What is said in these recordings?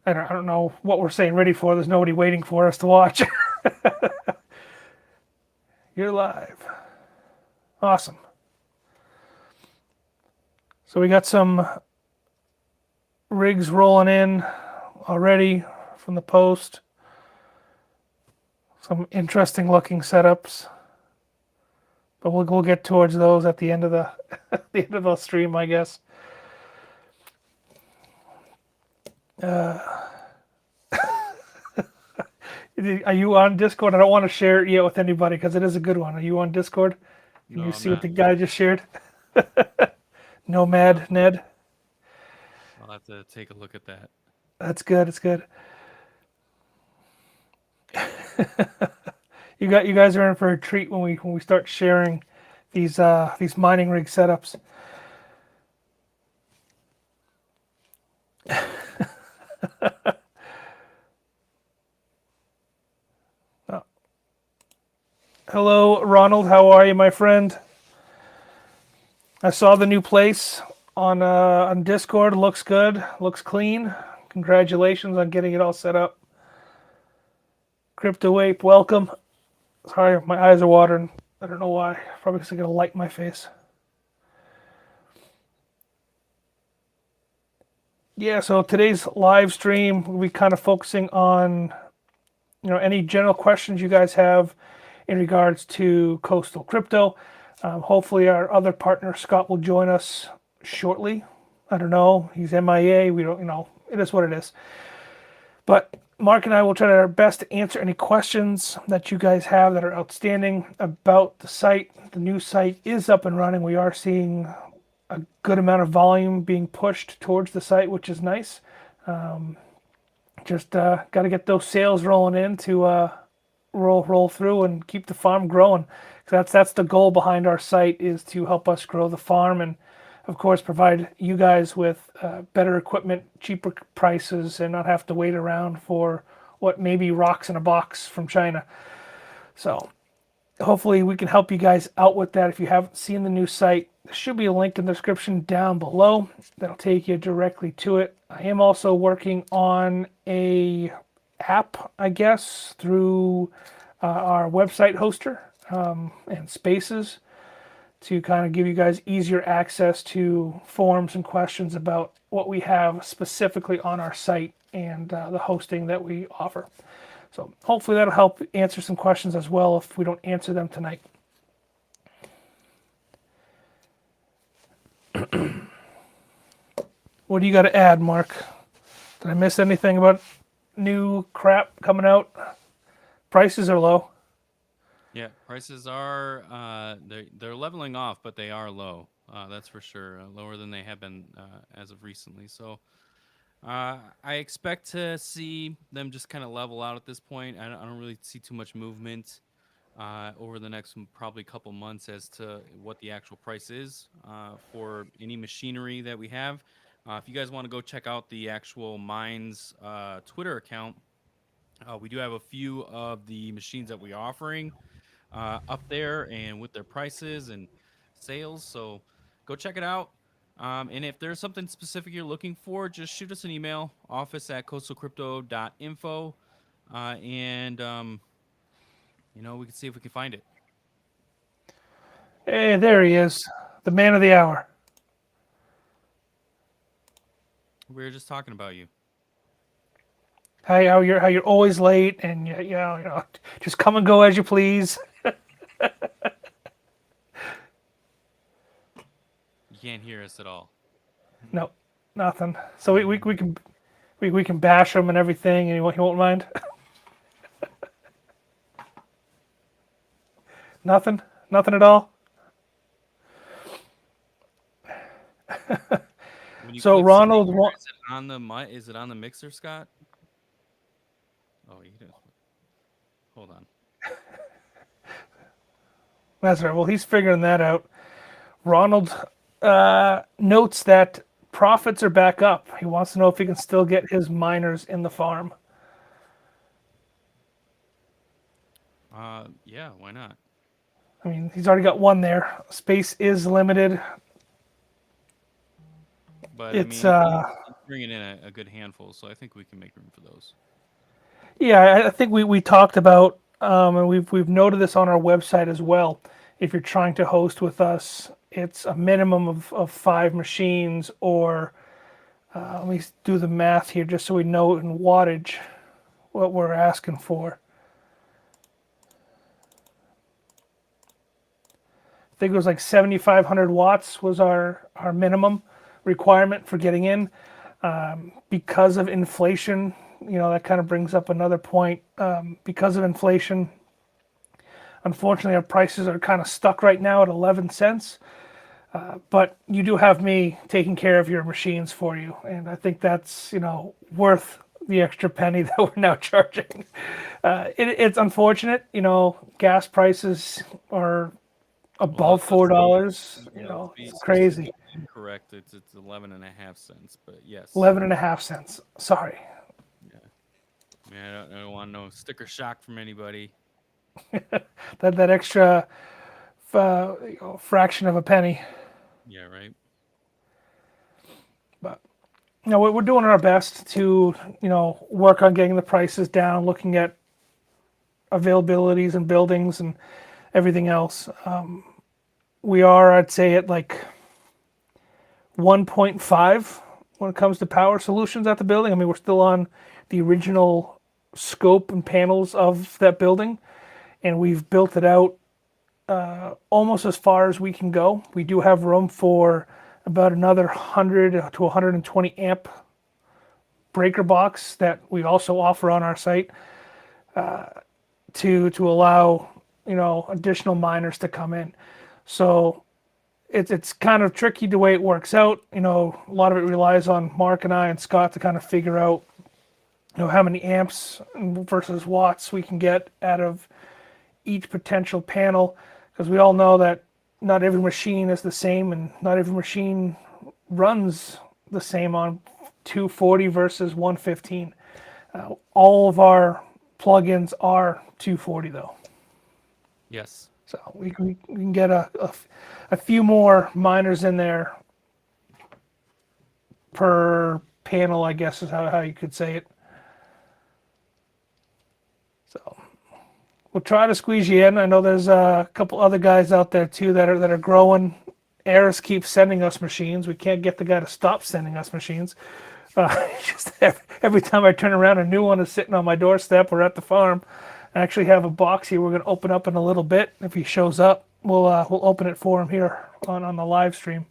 I don't know what we're saying ready for. There's nobody waiting for us to watch. You're live. Awesome. So we got some rigs rolling in already from the post. Some interesting looking setups. But we'll get towards those at the end of the the end of the stream, I guess. Are you on Discord? I don't want to share it yet with anybody because it is a good one. Are you on Discord? Can No, you I'm see what not. the guy just shared? No, Nomad Ned. I'll have to take a look at that. That's good. It's good. You guys are in for a treat when we start sharing these mining rig setups. Oh. Hello, Ronald. How are you, my friend? I saw the new place on Discord. Looks good. Looks clean. Congratulations on getting it all set up. Crypto Ape, welcome. Sorry, my eyes are watering. I don't know why. Probably because I got a light in my face. Yeah, so today's live stream we'll be kind of focusing on any general questions you guys have in regards to coastal crypto. Hopefully, our other partner Scott will join us shortly. I don't know. He's MIA. We don't. It is what it is. But Mark and I will try our best to answer any questions that you guys have that are outstanding about the site. The new site is up and running. We are seeing a good amount of volume being pushed towards the site, which is nice. Just got to get those sales rolling in to roll through and keep the farm growing. That's the goal behind our site, is to help us grow the farm and, of course, provide you guys with better equipment, cheaper prices, and not have to wait around for what may be rocks in a box from China. So hopefully we can help you guys out with that. If you haven't seen the new site, there should be a link in the description down below that'll take you directly to it. I am also working on a app, I guess, through our website hoster and Spaces to kind of give you guys easier access to forums and questions about what we have specifically on our site and the hosting that we offer. So hopefully that'll help answer some questions as well if we don't answer them tonight. What do you got to add, Mark? Did I miss anything about new crap coming out? Prices are low. Yeah, prices are they're leveling off, but they are low. That's for sure. Lower than they have been as of recently. So I expect to see them just kind of level out at this point. I don't really see too much movement over the next probably couple months as to what the actual price is for any machinery that we have. If you guys want to go check out the actual Mines Twitter account, we do have a few of the machines that we're offering up there and with their prices and sales. So go check it out. And if there's something specific you're looking for, just shoot us an email, office@coastalcrypto.info, and we can see if we can find it. Hey, there he is, the man of the hour. We were just talking about you. How you're always late and just come and go as you please. You can't hear us at all. No, nothing. So we can bash him and everything, and he won't mind. Nothing at all. When you So click Ronald, speaker, is it on the Is it on the mixer, Scott? Oh, you don't. Hold on. that's right. Well, he's figuring that out. Ronald notes that profits are back up. He wants to know if he can still get his miners in the farm. Yeah, why not? I mean, he's already got one there. Space is limited. But I It's mean, bringing in a good handful, so I think we can make room for those. Yeah, I think we talked about, and we've noted this on our website as well. If you're trying to host with us, it's a minimum of 5 machines, or let me do the math here just so we know in wattage what we're asking for. I think it was like 7,500 watts was our minimum requirement for getting in. Because of inflation, that kind of brings up another point. Because of inflation, unfortunately, our prices are kind of stuck right now at 11 cents. But you do have me taking care of your machines for you, and I think that's worth the extra penny that we're now charging. It's unfortunate, gas prices are Well, above let's be $4. yeah, let's be It's just to crazy. be incorrect. It's 11.5 cents, but yes, 11.5 cents. Sorry. yeah. Man, I don't want no sticker shock from anybody. That extra fraction of a penny. Yeah, right. But we're doing our best to work on getting the prices down, looking at availabilities and buildings and everything else. We are, I'd say, at like 1.5 when it comes to power solutions at the building. I mean, we're still on the original scope and panels of that building, and we've built it out almost as far as we can go. We do have room for about another 100 to 120 amp breaker box that we also offer on our site to allow additional miners to come in. So it's kind of tricky the way it works out. A lot of it relies on Mark and I and Scott to kind of figure out how many amps versus watts we can get out of each potential panel, because we all know that not every machine is the same and not every machine runs the same on 240 versus 115. All of our plugins are 240 though. Yes. So we can get a few more miners in there per panel, I guess is how you could say it. So we'll try to squeeze you in. I know there's a couple other guys out there too that are growing. Eris keeps sending us machines. We can't get the guy to stop sending us machines. Just every time I turn around, a new one is sitting on my doorstep or at the farm. I actually have a box here we're going to open up in a little bit. If he shows up, we'll open it for him here on the live stream.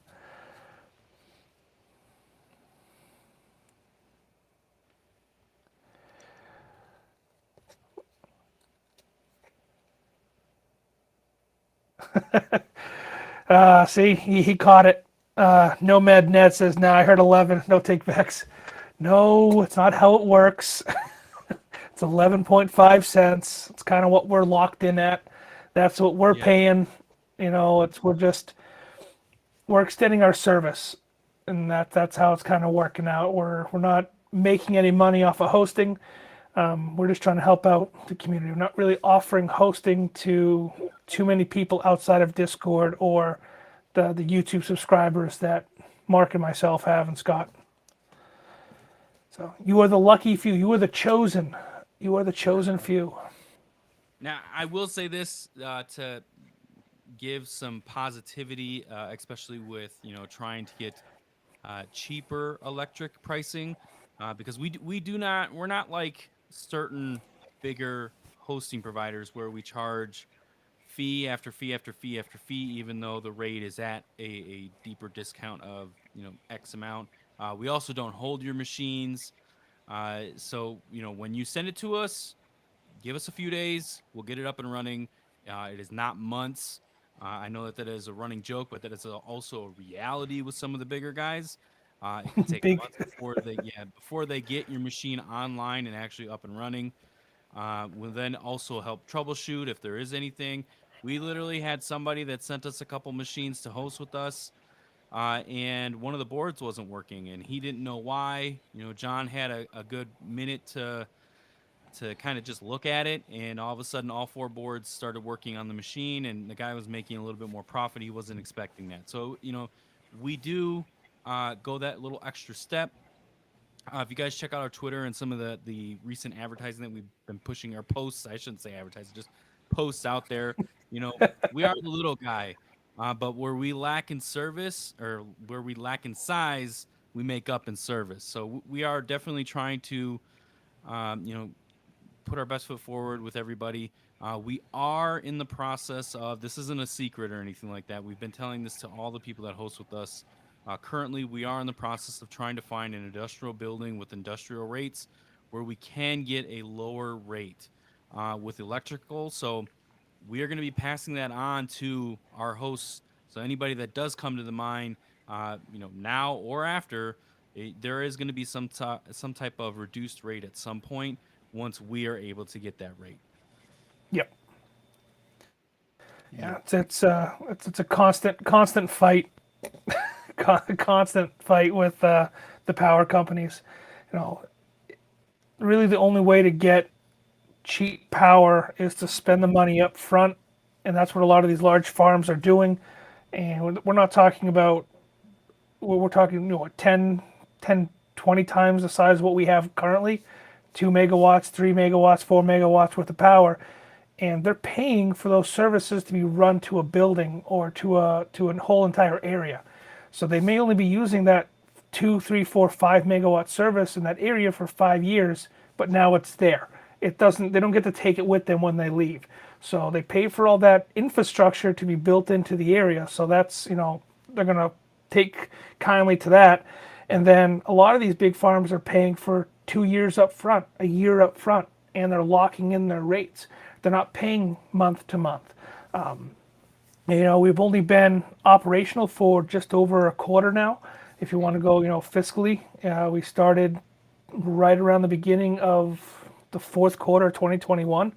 See, he caught it. Nomad Ned says, "Nah, I heard 11. No takebacks." No, it's not how it works. It's 11.5 cents. It's kind of what we're locked in at. That's what we're Yeah. paying. We're extending our service, and that's how it's kind of working out. We're not making any money off of hosting. We're just trying to help out the community. We're not really offering hosting to too many people outside of Discord or the YouTube subscribers that Mark and myself have, and Scott. So you are the lucky few. You are the chosen. You are the chosen few. Now, I will say this to give some positivity, especially with trying to get cheaper electric pricing, because we do not we're not like certain bigger hosting providers where we charge fee after fee after fee after fee, even though the rate is at a deeper discount of X amount. We also don't hold your machines, so when you send it to us, give us a few days. We'll get it up and running. It is not months. I know that that is a running joke, but that is also a reality with some of the bigger guys. It could take Big. months before they get your machine online and actually up and running. We'll then also help troubleshoot if there is anything. We literally had somebody that sent us a couple machines to host with us, and one of the boards wasn't working, and he didn't know why. John had a good minute to kind of just look at it, and all of a sudden all 4 boards started working on the machine, and the guy was making a little bit more profit. He wasn't expecting that. So we do go that little extra step. If you guys check out our Twitter and some of the recent advertising that we've been pushing, our posts, I shouldn't say advertising, just posts out there. You know, we are the little guy, but where we lack in service or where we lack in size, we make up in service. So we are definitely trying to, you know, put our best foot forward with everybody. We are in the process of, this isn't a secret or anything like that. We've been telling this to all the people that host with us. Currently, we are in the process of trying to find an industrial building with industrial rates where we can get a lower rate with electrical. So we are going to be passing that on to our hosts. So anybody that does come to the mine, you know, now or after, there is going to be some type of reduced rate at some point once we are able to get that rate. Yep. Yeah, Yep. it's a constant fight, constant fight with the power companies. You know, really the only way to get cheap power is to spend the money up front, and that's what a lot of these large farms are doing. And we're not talking about, we're talking, you know, 20 times the size of what we have currently, 2 megawatts, 3 megawatts, 4 megawatts worth of power, and they're paying for those services to be run to a building or to a whole entire area. So they may only be using that 2, 3, 4, 5 megawatt service in that area for 5 years, but now it's there. It doesn't. They don't get to take it with them when they leave. So they pay for all that infrastructure to be built into the area. So that's, you know, they're gonna take kindly to that. And then a lot of these big farms are paying for 2 years up front, a year up front, and they're locking in their rates. They're not paying month to month. You know, we've only been operational for just over a quarter now. If you want to go, you know, fiscally, we started right around the beginning of the fourth quarter of 2021,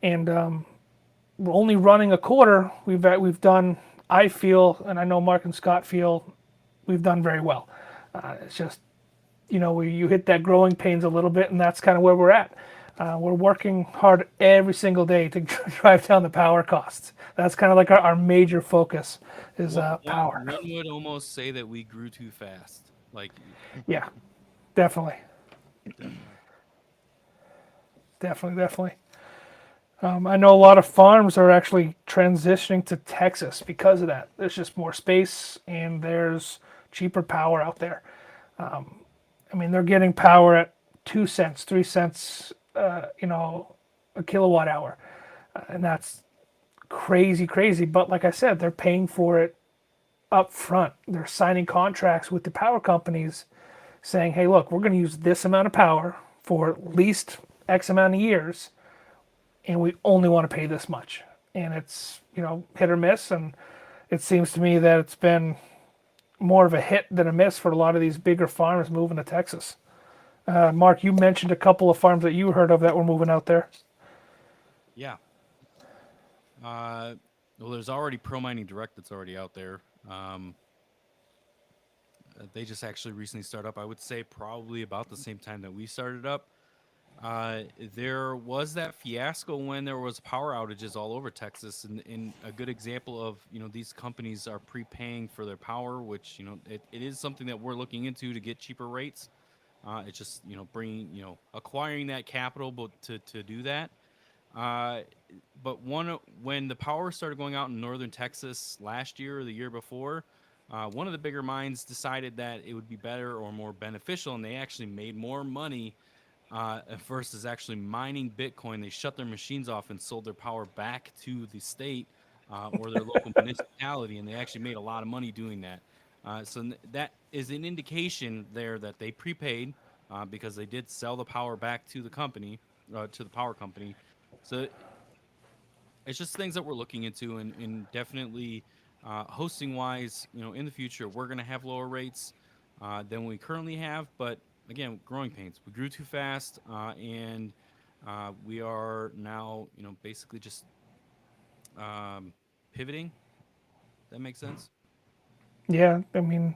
and we're only running a quarter. We've done, I feel, and I know Mark and Scott feel, we've done very well. It's just, you know, you hit that growing pains a little bit, and that's kind of where we're at. We're working hard every single day to drive down the power costs. That's kind of like our major focus is power. One would almost say that we grew too fast. Like, Yeah, definitely, definitely. definitely. I know a lot of farms are actually transitioning to Texas because of that. There's just more space and there's cheaper power out there. I mean, they're getting power at 2 cents, 3 cents, you know, a kilowatt hour, and that's crazy. But like I said, they're paying for it up front. They're signing contracts with the power companies, saying, "Hey, look, we're going to use this amount of power for at least X amount of years, and we only want to pay this much." And it's, you know, hit or miss, and it seems to me that it's been more of a hit than a miss for a lot of these bigger farms moving to Texas. Mark, you mentioned a couple of farms that you heard of that were moving out there. Yeah. Well, there's already Pro Mining Direct that's already out there. They just actually recently started up. I would say probably about the same time that we started up. There was that fiasco when there was power outages all over Texas, and a good example of, you know, these companies are prepaying for their power, which, you know, it is something that we're looking into to get cheaper rates. It's just, you know, bringing, you know, acquiring that capital, but to do that. Uh, but when the power started going out in northern Texas last year or the year before, one of the bigger mines decided that it would be better or more beneficial, and they actually made more money versus actually mining Bitcoin. They shut their machines off and sold their power back to the state or their local municipality, and they actually made a lot of money doing that. That is an indication there that they prepaid because they did sell the power back to the company, to the power company. So it's just things that we're looking into, and definitely hosting wise, you know, in the future we're going to have lower rates than we currently have. But again, growing pains. We grew too fast, and we are now, you know, basically just pivoting. That makes sense. Yeah, I mean,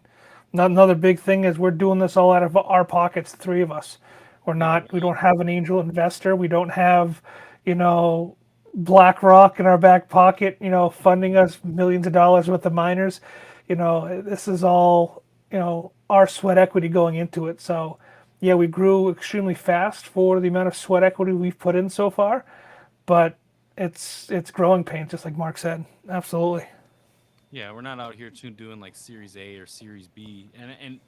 not another big thing is we're doing this all out of our pockets, the three of us. Yeah. We don't have an angel investor. We don't have, you know, BlackRock in our back pocket, you know, funding us millions of dollars worth of miners. You know, this is all, you know, our sweat equity going into it. So Yeah, we grew extremely fast for the amount of sweat equity we've put in so far, but it's growing pains, just like Mark said. Absolutely. Yeah, we're not out here too doing like Series A or Series B, and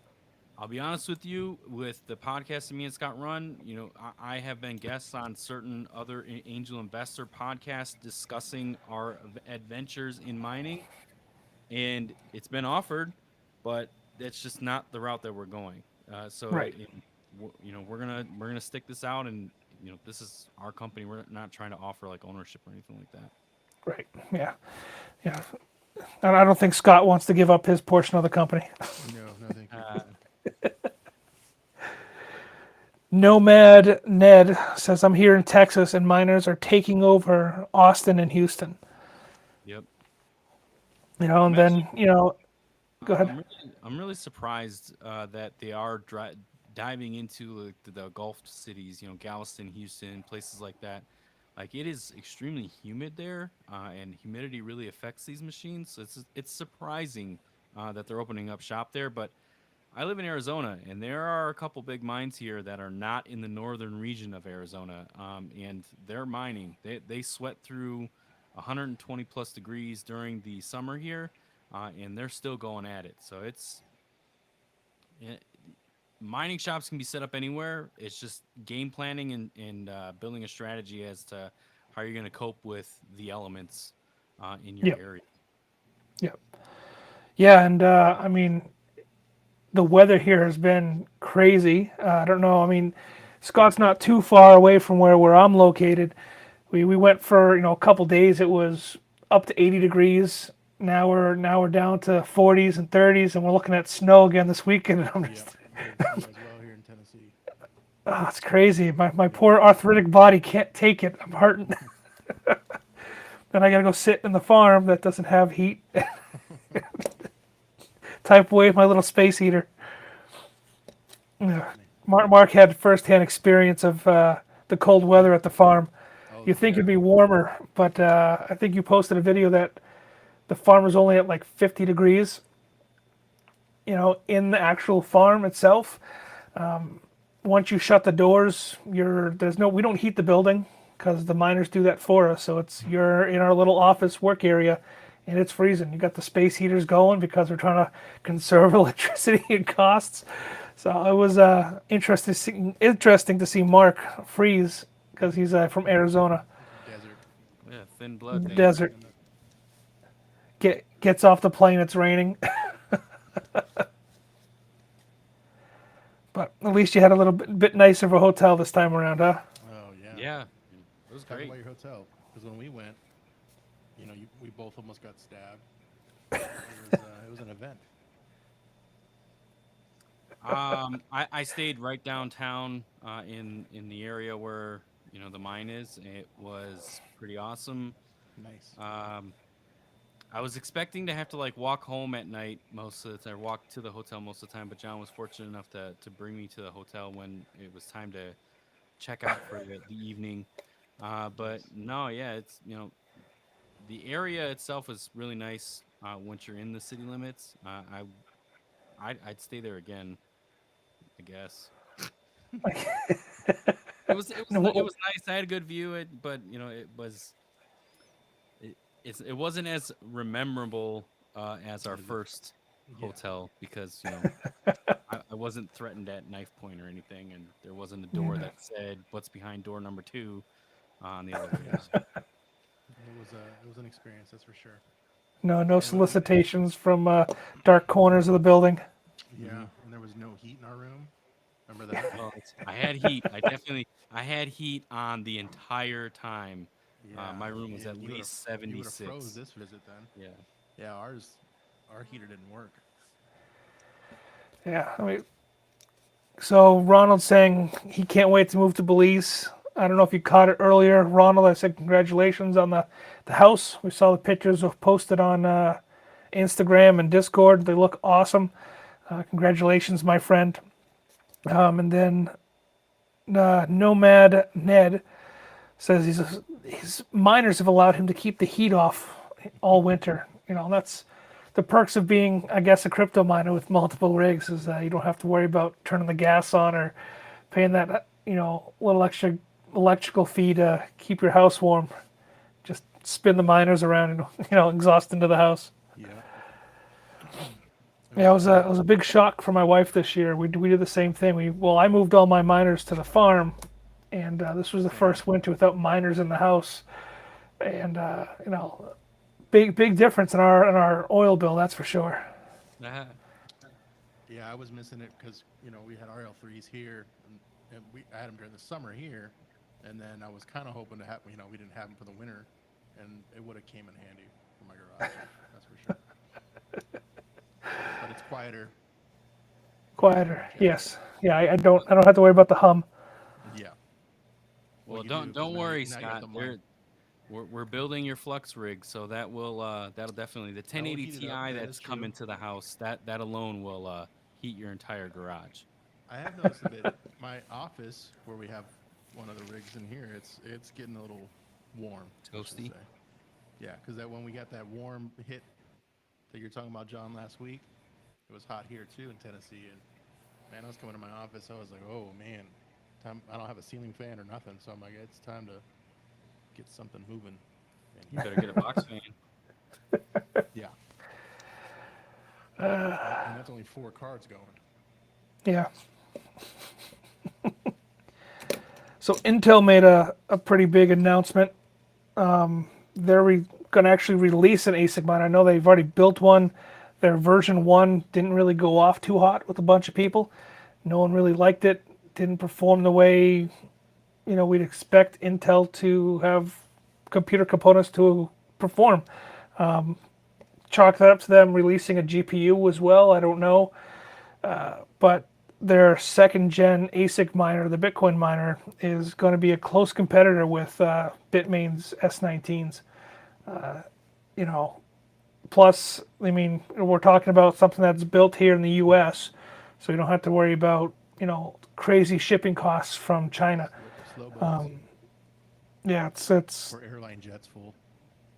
I'll be honest with you, with the podcast that me and Scott run, I have been guests on certain other angel investor podcasts discussing our adventures in mining, and it's been offered, but that's just not the route that we're going. Right. We're gonna stick this out, and this is our company. We're not trying to offer like ownership or anything like that. Right. Yeah. Yeah. And I don't think Scott wants to give up his portion of the company. No, no, thank you. Nomad Ned says, I'm here in Texas and miners are taking over Austin and Houston. Yep. And I'm actually then, go ahead. I'm really surprised that they are diving into like, the Gulf cities, Galveston, Houston, places like that. Like it is extremely humid there, and humidity really affects these machines. So it's surprising that they're opening up shop there. But I live in Arizona, and there are a couple big mines here that are not in the northern region of Arizona, and they're mining. They sweat through 120 plus degrees during the summer here, and they're still going at it. So eh, mining shops can be set up anywhere. It's just game planning and building a strategy as to how you're going to cope with the elements in your Yep. area. Yep. Yeah. And I mean, the weather here has been crazy. I don't know. I mean, Scott's not too far away from where I'm located. We went for a couple days. It was up to 80 degrees. Now we're down to 40s and 30s, and we're looking at snow again this weekend. And I'm Yeah, just, there's snow as well here in Tennessee. it's crazy. My poor arthritic body can't take it. I'm hurting. Then I gotta go sit in the farm that doesn't have heat. Type away with my little space heater. Yeah. Mark had firsthand experience of the cold weather at the farm. Oh, You think yeah. it'd be warmer, but I think you posted a video that the farm was only at like 50 degrees, in the actual farm itself. Once you shut the doors, we don't heat the building because the miners do that for us. So you're in our little office work area and it's freezing. You got the space heaters going because we're trying to conserve electricity and costs. So it was interesting to see Mark freeze because he's from Arizona, Desert. Yeah, thin blood, man. desert. Gets off the plane, it's raining. But at least you had a little bit nicer of a hotel this time around, huh? Oh, yeah. Yeah, it was Talk great. about your hotel. Because when we went, we both almost got stabbed. It was an event. I stayed right downtown in the area where the mine is. It was pretty awesome. Nice. I was expecting to have to like walk home at night most of the time, walk to the hotel most of the time, but John was fortunate enough to bring me to the hotel when it was time to check out for the evening. But Nice. no, yeah, it's the area itself is really nice once you're in the city limits. I'd stay there again, I guess. It No, was nice. I had a good view. But it wasn't as memorable as our first Yeah. hotel because I wasn't threatened at knife point or anything, and there wasn't a door that said "What's behind door number 2" on the Yeah. elevators. It was an experience, that's for sure. no And, and solicitations from dark corners of the building. yeah, Mhm. and there was no heat in our room. Remember that? Well, I had heat. I had heat on the entire time. Yeah. My room was Yeah, at you would have least you would have froze 76. this visit then. Yeah. Yeah, our heater didn't work. Yeah, I mean, so Ronald's saying he can't wait to move to Belize. I don't know if you caught it earlier, Ronald. I said congratulations on the house. We saw the pictures of posted on Instagram and Discord. They look awesome. Congratulations, my friend. And then Nomad Ned says his miners have allowed him to keep the heat off all winter. That's the perks of being, I guess, a crypto miner with multiple rigs is you don't have to worry about turning the gas on or paying that little extra electrical fee to keep your house warm. Just spin the miners around and exhaust into the house. Yeah. Yeah, it was a big shock for my wife this year. We did the same thing. I moved all my miners to the farm, and this was the first winter without miners in the house, and big difference in our oil bill, that's for sure. Uh, Yeah, I was missing it because we had RL3s here, and I had them during the summer here, and then I was kind of hoping to have we didn't have them for the winter, and it would have came in handy for my garage. That's for sure. But it's quieter. Quieter, yes. Yeah, I don't have to worry about the hum. Yeah. well, you do, 'cause don't now worry, now you got Scott. the mic. We're building your flux rig, so that'll definitely the 1080 heat it Ti up. Yeah, that's that's true. coming to the house. That alone will heat your entire garage. I have noticed a bit. My office, where we have one of the rigs in here, it's getting a little warm. let's just Toasty? say. Yeah, because when we got that warm hit that you're talking about, John, last week, it was hot here too in Tennessee, and man, I was coming to my office. I was like, oh man, I don't have a ceiling fan or nothing, so I'm like, it's time to get something moving. You better get a box fan. Yeah. And that's only 4 cards going. Yeah. So Intel made a pretty big announcement. They're going to actually release an ASIC miner. I know they've already built one. Their version 1 didn't really go off too hot with a bunch of people. No one really liked it. Didn't perform the way we'd expect Intel to have computer components to perform. Chalk that up to them releasing a GPU as well. I don't know. But their second gen ASIC miner, the Bitcoin miner, is going to be a close competitor with Bitmain's S19s. Plus, I mean, we're talking about something that's built here in the U.S., so you don't have to worry about crazy shipping costs from China. Slow boats. Yeah, it's Or airline jets full.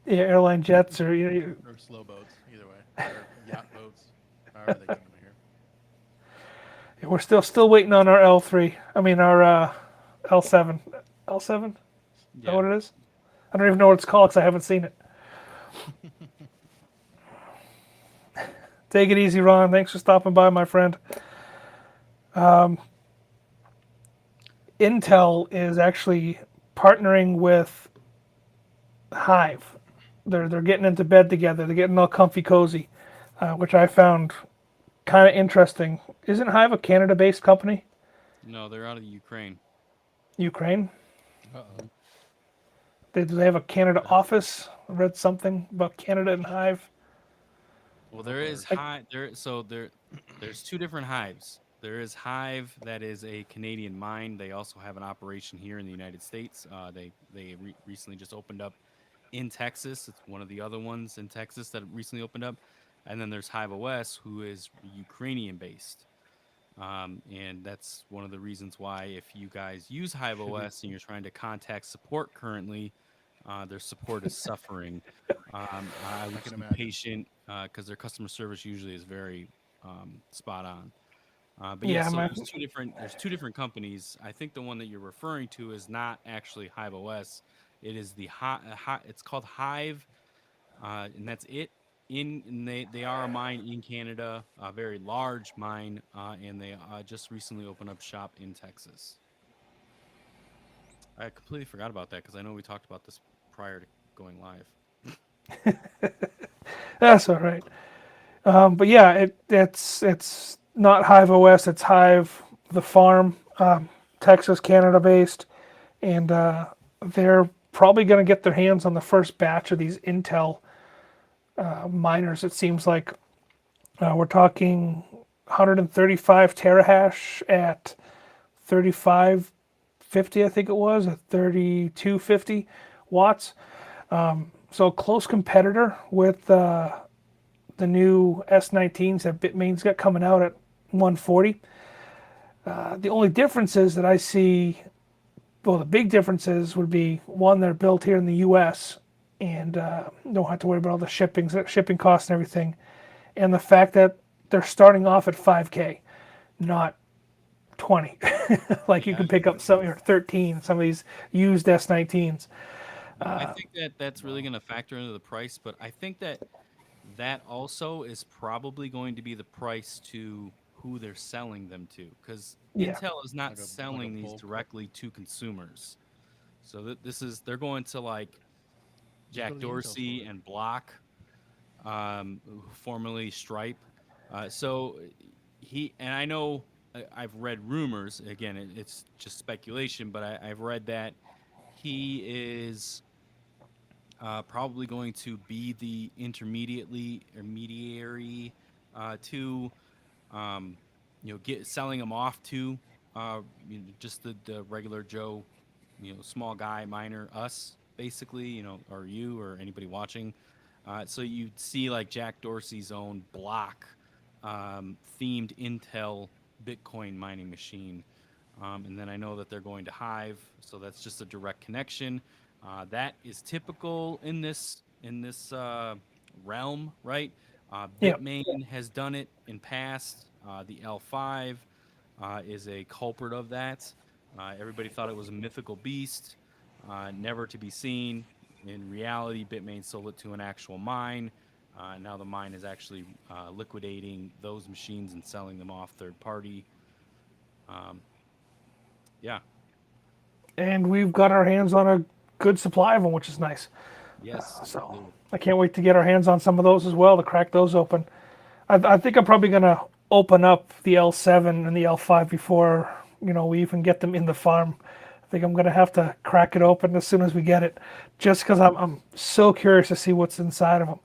yeah, airline jets or Or slow boats, either way. Or yacht boats, however they come in here. we're still waiting on our L3. I mean our L7. L7? Is that what it is? I don't even know what it's called because I haven't seen it. Take it easy, Ron. Thanks for stopping by, my friend. Intel is actually partnering with Hive. They're getting into bed together. They're getting all comfy cozy, which I found kind of interesting. Isn't Hive a Canada-based company? No, they're out of Ukraine. Ukraine? Uh-oh. Do they have a Canada office? I read something about Canada and Hive. Well, there is Hive. There's 2 different Hives. There is Hive that is a Canadian mine. They also have an operation here in the United States. They recently just opened up in Texas. It's one of the other ones in Texas that recently opened up. And then there's Hive OS, who is Ukrainian based. And that's one of the reasons why if you guys use Hive OS and you're trying to contact support currently, their support is suffering. I would can be imagine. patient because their customer service usually is very spot on. But Yeah, yeah, so my- there's two different companies. I think the one that you're referring to is not actually Hive OS. It is the it's called Hive, and that's it. And they are a mine in Canada, a very large mine, and they just recently opened up shop in Texas. I completely forgot about that because I know we talked about this prior to going live. That's all right. But yeah, it's not Hive OS. It's Hive the farm, Texas, Canada based, and they're probably going to get their hands on the first batch of these Intel miners. It seems like we're talking 135 terahash at 3550, I think it was, at 3250 watts. So a close competitor with the new S19s that Bitmain's got coming out at 140. The only differences that I see, well, the big differences would be one, they're built here in the U.S. and don't have to worry about all the shipping costs and everything, and the fact that they're starting off at 5K, not 20. Like you can pick up some or 13, some of these used S19s. I think that that's really going to factor into the price, but I think that that also is probably going to be the price to who they're selling them to, because Yeah. Intel is not like a selling these bulk. directly to consumers. So this is they're going to like Just go Jack to the Intel store. Dorsey and Block, formerly Stripe. So he and I know I've read rumors. Again, it's just speculation, but I've read that he is probably going to be the intermediary to get selling them off to just the regular Joe, small guy, miner, us basically, or you or anybody watching. So you see like Jack Dorsey's own Block themed Intel Bitcoin mining machine. And then I know that they're going to Hive, so that's just a direct connection. That is typical in this realm, right? Yeah. Bitmain has done it in past. The L5 is a culprit of that. Everybody thought it was a mythical beast, never to be seen. In reality, Bitmain sold it to an actual mine. Now the mine is actually liquidating those machines and selling them off third party. Um, yeah. And we've got our hands on a good supply of them, which is nice. Yes. So Absolutely. I can't wait to get our hands on some of those as well to crack those open. I think I'm probably gonna open up the L7 and the L5 before we even get them in the farm. I think I'm gonna have to crack it open as soon as we get it, just because I'm so curious to see what's inside of them.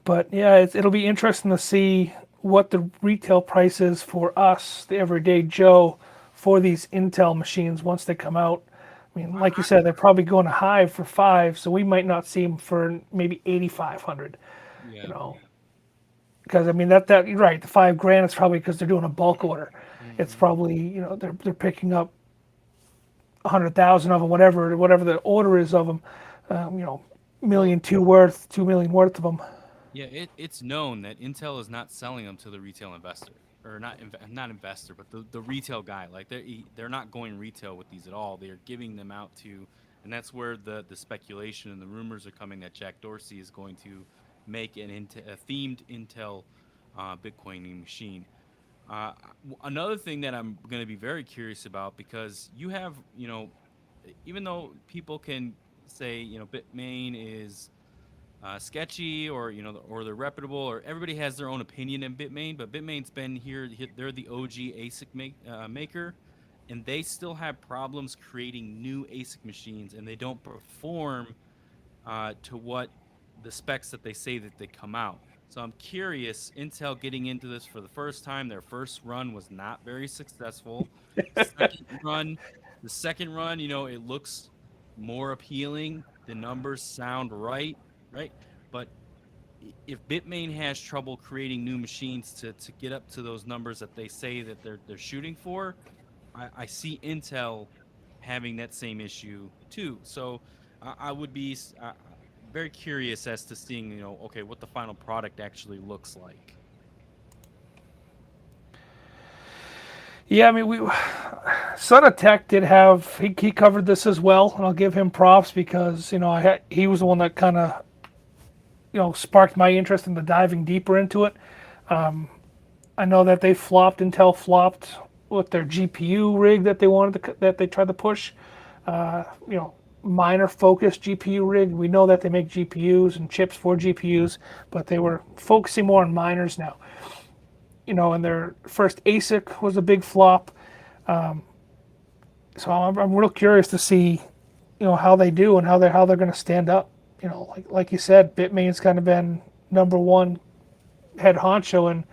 But yeah, it'll be interesting to see what the retail price is for us, the everyday Joe, for these Intel machines once they come out. I mean, like you said, they're probably going to Hive for 5, so we might not see them for maybe 8,500. You Yeah. know, because I mean that you're right. The 5 grand is probably because they're doing a bulk order. It's Mm-hmm. probably they're picking up 100,000 of them, whatever the order is of them. Well, Million two worth, 2 million worth of them. yeah, it's known that Intel is not selling them to the retail investor, or not investor, but the retail guy. Like they're not going retail with these at all. They are giving them out to, and that's where the speculation and the rumors are coming that Jack Dorsey is going to make a themed Intel Bitcoining machine. Another thing that I'm going to be very curious about, because you have, even though people can say, Bitmain is sketchy, or or they're reputable, or everybody has their own opinion in Bitmain, but Bitmain's been here. They're the OG maker, and they still have problems creating new ASIC machines, and they don't perform to what the specs that they say that they come out. So I'm curious, Intel getting into this for the first time, their first run was not very successful. Second run, the second run, it looks more appealing. The numbers sound right? But if Bitmain has trouble creating new machines to get up to those numbers that they say that they're shooting for, I see Intel having that same issue too. So I would be very curious as to seeing, okay, what the final product actually looks like. Yeah, I mean, Son of Tech did have he covered this as well, and I'll give him props because he was the one that kind of sparked my interest into diving deeper into it. I know that Intel flopped with their GPU rig that that they tried to push. Uh, you know, Miner focused GPU rig. We know that they make GPUs and chips for GPUs, but they were focusing more on miners now. And their first ASIC was a big flop. So I'm real curious to see, how they do and how they're going to stand up. Like you said, Bitmain's kind of been number one head honcho, and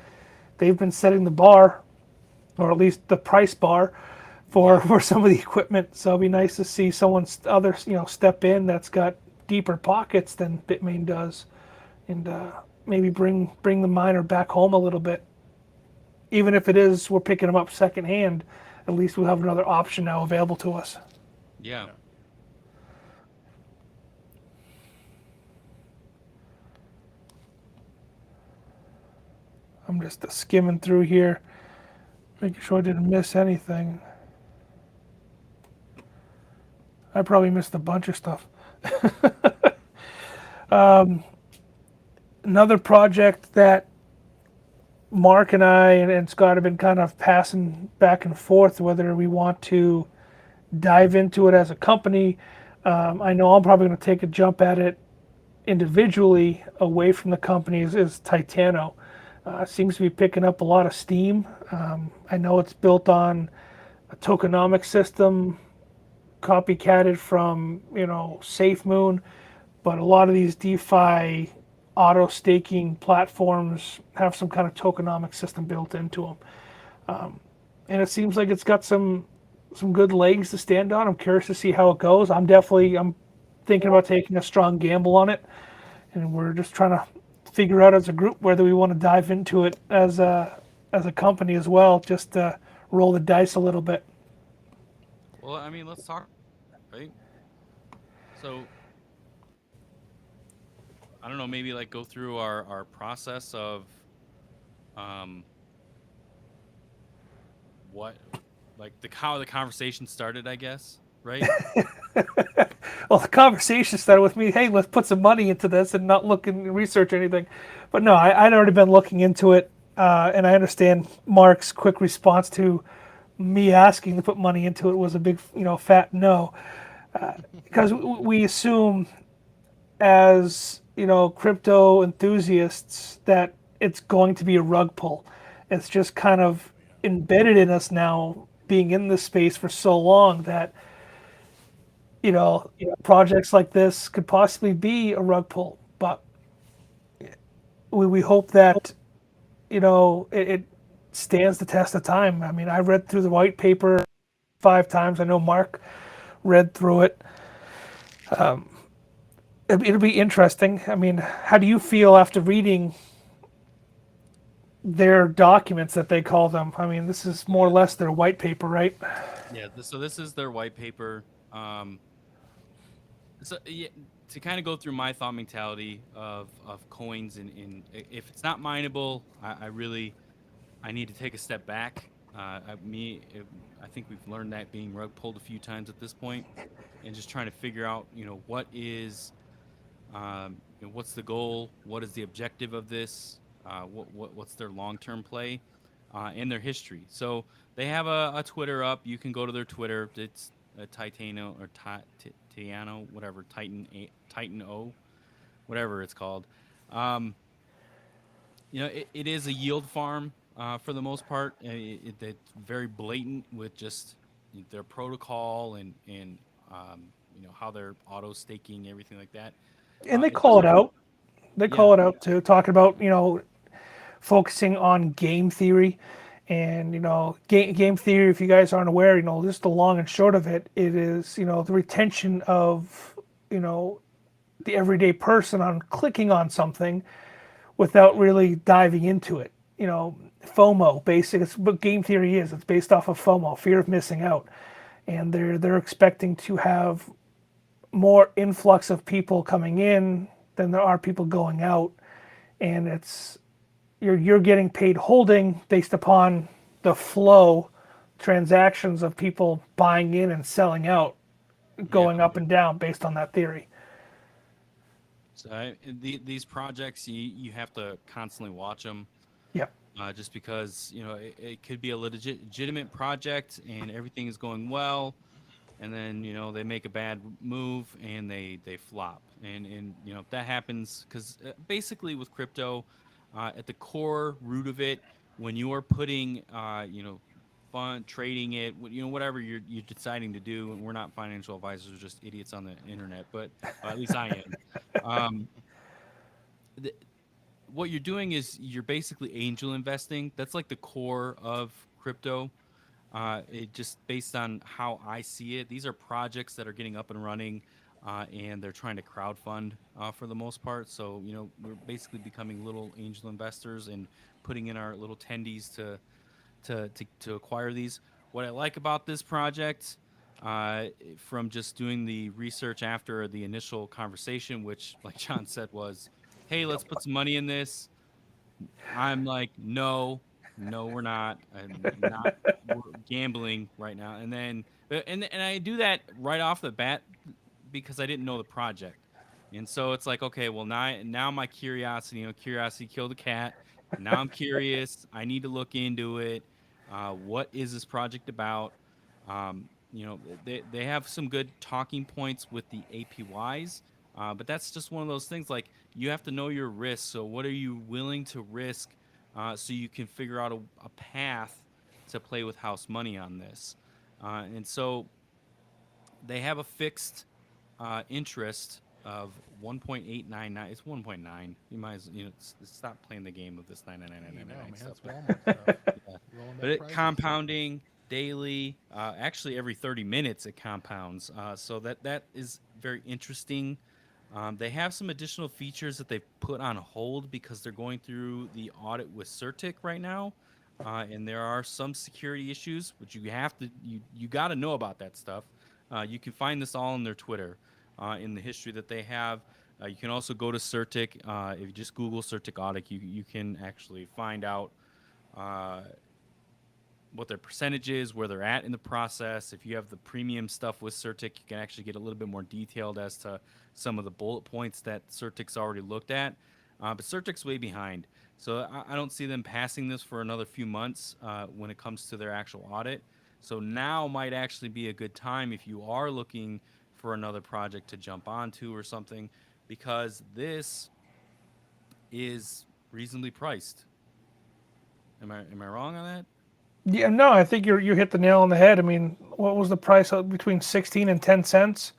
they've been setting the bar, or at least the price bar, for Yeah. for some of the equipment. So it'd be nice to see someone others step in that's got deeper pockets than Bitmain does, and maybe bring the miner back home a little bit. Even if it is we're picking them up secondhand, at least we'll have another option now available to us. Yeah. Yeah. I'm just skimming through here. Making sure I didn't miss anything. I probably missed a bunch of stuff. Another project that Mark and I and Scott have been kind of passing back and forth whether we want to dive into it as a company. I know I'm probably going to take a jump at it individually away from the companies is Titano. Seems to be picking up a lot of steam. I know it's built on a tokenomic system copycatted from SafeMoon, but a lot of these DeFi auto staking platforms have some kind of tokenomic system built into them, and it seems like it's got some good legs to stand on. I'm curious to see how it goes. I'm thinking about taking a strong gamble on it, and we're just trying to figure out as a group whether we want to dive into it as a company as well, just to roll the dice a little bit. Well, I mean, let's talk, right? So I don't know, maybe like go through our process of um what like the how the conversation started, I guess, right? Well, the conversation started with me, hey, let's put some money into this and not look and research anything. But no, I'd already been looking into it, and I understand Mark's quick response to me asking to put money into it was a big, fat no, because we assume as crypto enthusiasts that it's going to be a rug pull. It's just kind of embedded in us now, being in this space for so long that projects like this could possibly be a rug pull. But we hope that it stands the test of time. I mean, I read through the white paper 5 times. I know Mark read through it. It'll be interesting. I mean, how do you feel after reading their documents that they call them? I mean, this is more or less their white paper, right? Yeah. So this is their white paper. So yeah, to kind of go through my thought mentality of coins if it's not mineable, I really I need to take a step back. I think we've learned that being rug pulled a few times at this point, and just trying to figure out, what's the goal, what is the objective of this, what's their long term play, and their history. So they have a Twitter up. You can go to their Twitter. It's Titano or Tiano, whatever Titan O, whatever it's called. Um, it is a yield farm for the most part. It's very blatant with just their protocol and how they're auto staking everything like that. And they It call doesn't. it out. They Yeah, call it out too, talking about focusing on game theory. And game theory, if you guys aren't aware, just the long and short of it, it is the retention of you know the everyday person on clicking on something without really diving into it. FOMO, basic. It's what game theory is. It's based off of FOMO, fear of missing out, and they're expecting to have more influx of people coming in than there are people going out, and it's you're getting paid holding based upon the flow transactions of people buying in and selling out, yeah. going up and down based on that theory. So these projects, you have to constantly watch them, Yep. just because it could be a legitimate project and everything is going well, and then they make a bad move and they flop, and that happens because basically with crypto, at the core root of it, when you are putting fun trading it, whatever you're deciding to do, and we're not financial advisors, we're just idiots on the internet, but at least I am. um, th- what you're doing is you're basically angel investing. That's like the core of crypto. It just based on how I see it, these are projects that are getting up and running, and they're trying to crowdfund for the most part. So we're basically becoming little angel investors and putting in our little tendies to acquire these. What I like about this project, from just doing the research after the initial conversation, which, like John said, was, "Hey, let's put some money in this." I'm like, no. No, we're not. I'm not. We're gambling right now. And then, and I do that right off the bat because I didn't know the project, and so it's like, okay, well now my curiosity, curiosity killed the cat. Now I'm curious. I need to look into it. What is this project about? They have some good talking points with the APYs, but that's just one of those things. Like you have to know your risk. So what are you willing to risk, so you can figure out a path to play with house money on this. And so they have a fixed interest of 1.899. It's 1.9. You might stop playing the game of this Hey, no, 999 man, stuff. it's Walmart stuff. Yeah. Rolling But back it prices. compounding daily, actually every 30 minutes it compounds. So that is very interesting. They have some additional features that they've put on hold because they're going through the audit with Certic right now, and there are some security issues, which you got to know about that stuff. You can find this all on their Twitter, in the history that they have. You can also go to Certic. If you just Google Certic audit, you can actually find out uh, what their percentage is, where they're at in the process. If you have the premium stuff with Certic, you can actually get a little bit more detailed as to some of the bullet points that Certic's already looked at. But Certic's way behind. So I don't see them passing this for another few months when it comes to their actual audit. So now might actually be a good time if you are looking for another project to jump onto or something, because this is reasonably priced. Am I wrong on that? Yeah, no, I think you hit the nail on the head. I mean, what was the price between 16 and 10 cents?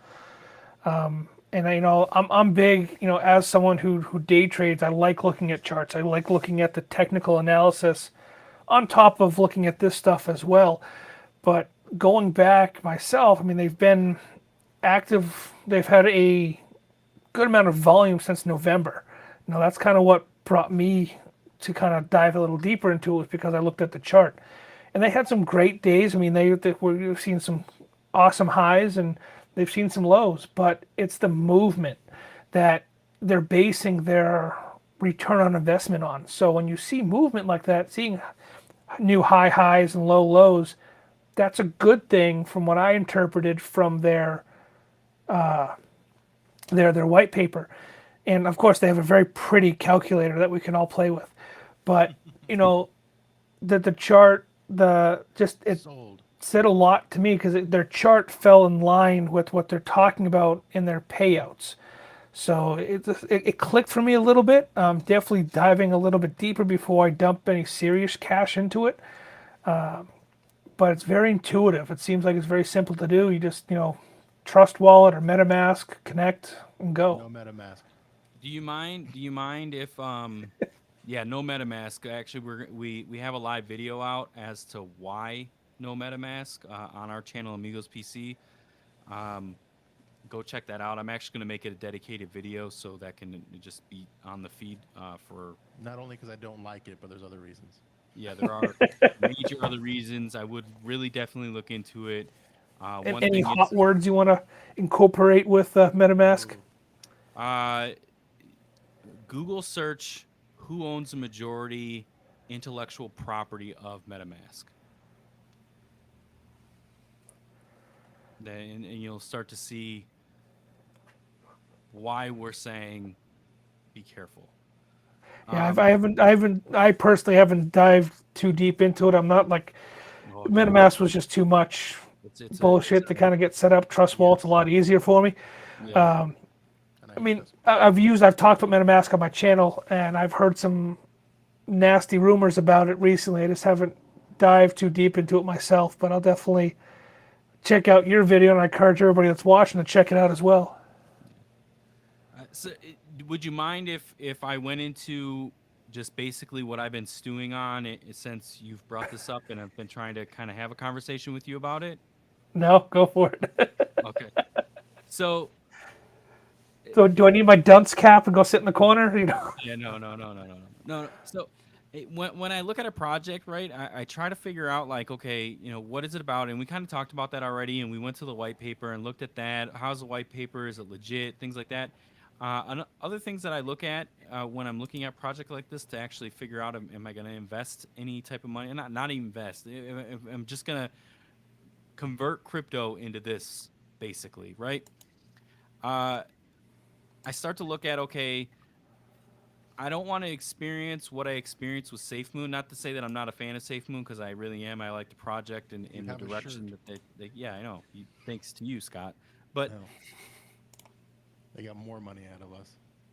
And I'm big, as someone who day trades, I like looking at charts. I like looking at the technical analysis on top of looking at this stuff as well. But going back myself, I mean, they've been active. They've had a good amount of volume since November. That's kind of what brought me to kind of dive a little deeper into it, was because I looked at the chart, and they had some great days. I mean, we've seen some awesome highs and they've seen some lows, but it's the movement that they're basing their return on investment on. So when you see movement like that, seeing new high highs and low lows, that's a good thing from what I interpreted from their white paper. And of course, they have a very pretty calculator that we can all play with. But you know, the chart, the just it Sold. said a lot to me, because their chart fell in line with what they're talking about in their payouts. So it clicked for me a little bit. Definitely diving a little bit deeper before I dump any serious cash into it. But it's very intuitive. It seems like it's very simple to do. You just, trust wallet or MetaMask, connect and go. No MetaMask. Do you mind if yeah, no MetaMask. Actually, we have a live video out as to why no MetaMask on our channel Amigos PC. Um, Go check that out. I'm actually going to make it a dedicated video so that can just be on the feed for. Not only because I don't like it, but there's other reasons. Yeah, there are major other reasons. I would really definitely look into it. And One any thing hot it's words you want to incorporate with MetaMask? Ooh, uh, Google search who owns the majority intellectual property of MetaMask. Then and you'll start to see why we're saying be careful. Yeah, Um, I personally haven't dived too deep into it. I'm not like, oh, MetaMask was just too much it's bullshit to kind of get set up. Trust Wallet's a yes. lot easier for me. yeah. And I mean, trust- I've talked about MetaMask on my channel, and I've heard some nasty rumors about it recently. I just haven't dived too deep into it myself, but I'll definitely check out your video, and I encourage everybody that's watching to check it out as well. Would you mind if I went into just basically what I've been stewing on since you've brought this up and I've been trying to kind of have a conversation with you about it? No, go for it. Okay. So So, do I need my dunce cap and go sit in the corner? yeah, no. So when I look at a project, right, I try to figure out like, okay, what is it about? And we kind of talked about that already, and we went to the white paper and looked at that. How's the white paper? Is it legit? Things like that. Other things that I look at when I'm looking at a project like this to actually figure out am I going to invest any type of money? Not invest. If I'm just going to convert crypto into this, basically, right? Uh, I start to look at, okay, I don't want to experience what I experienced with SafeMoon. Not to say that I'm not a fan of SafeMoon, because I really am. I like the project and You in the have a direction shirt. that they yeah, I know. Thanks to you, Scott. But No, they got more money out of us.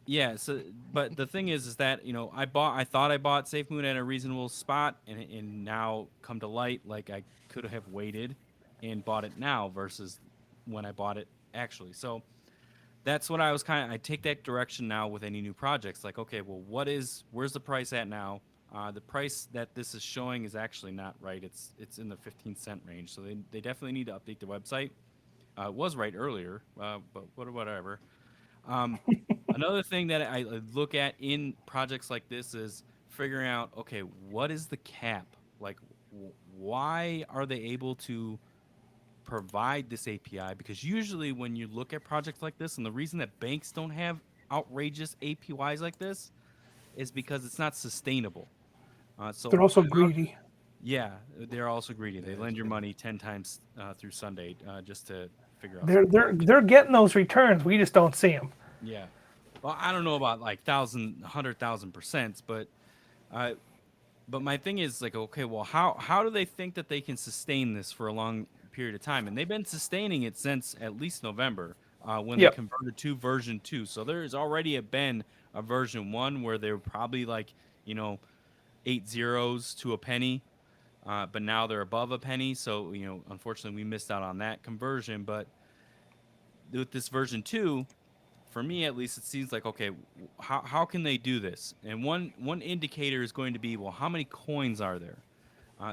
yeah, so but the thing is that I thought I bought SafeMoon at a reasonable spot, and now come to light, like I could have waited and bought it now versus when I bought it actually. So that's what I was I take that direction now with any new projects. Like, okay, well, where's the price at now? The price that this is showing is actually not right. It's in the 15-cent range. So they definitely need to update the website. It was right earlier, but whatever. Um, Another thing that I look at in projects like this is figuring out, okay, what is the cap? Like, why are they able to provide this API? Because usually when you look at projects like this, and the reason that banks don't have outrageous APIs like this is because it's not sustainable. So They're also how? greedy. Yeah, they're also greedy. Yeah, They it's lend your greedy. money 10 times through Sunday just to figure out They're something. they're they're getting those returns. We just don't see them. Yeah. Well, I don't know about like 100,000%, uh, but my thing is like, okay, well, how do they think that they can sustain this for a long period of time? And they've been sustaining it since at least November, when they Yep. converted to version 2. So there's already been a version 1 where they were probably like, you know, 8 zeros to a penny, but now they're above a penny. So unfortunately, we missed out on that conversion. But with this version 2, for me at least, it seems like, okay, how can they do this? And one indicator is going to be, well, how many coins are there?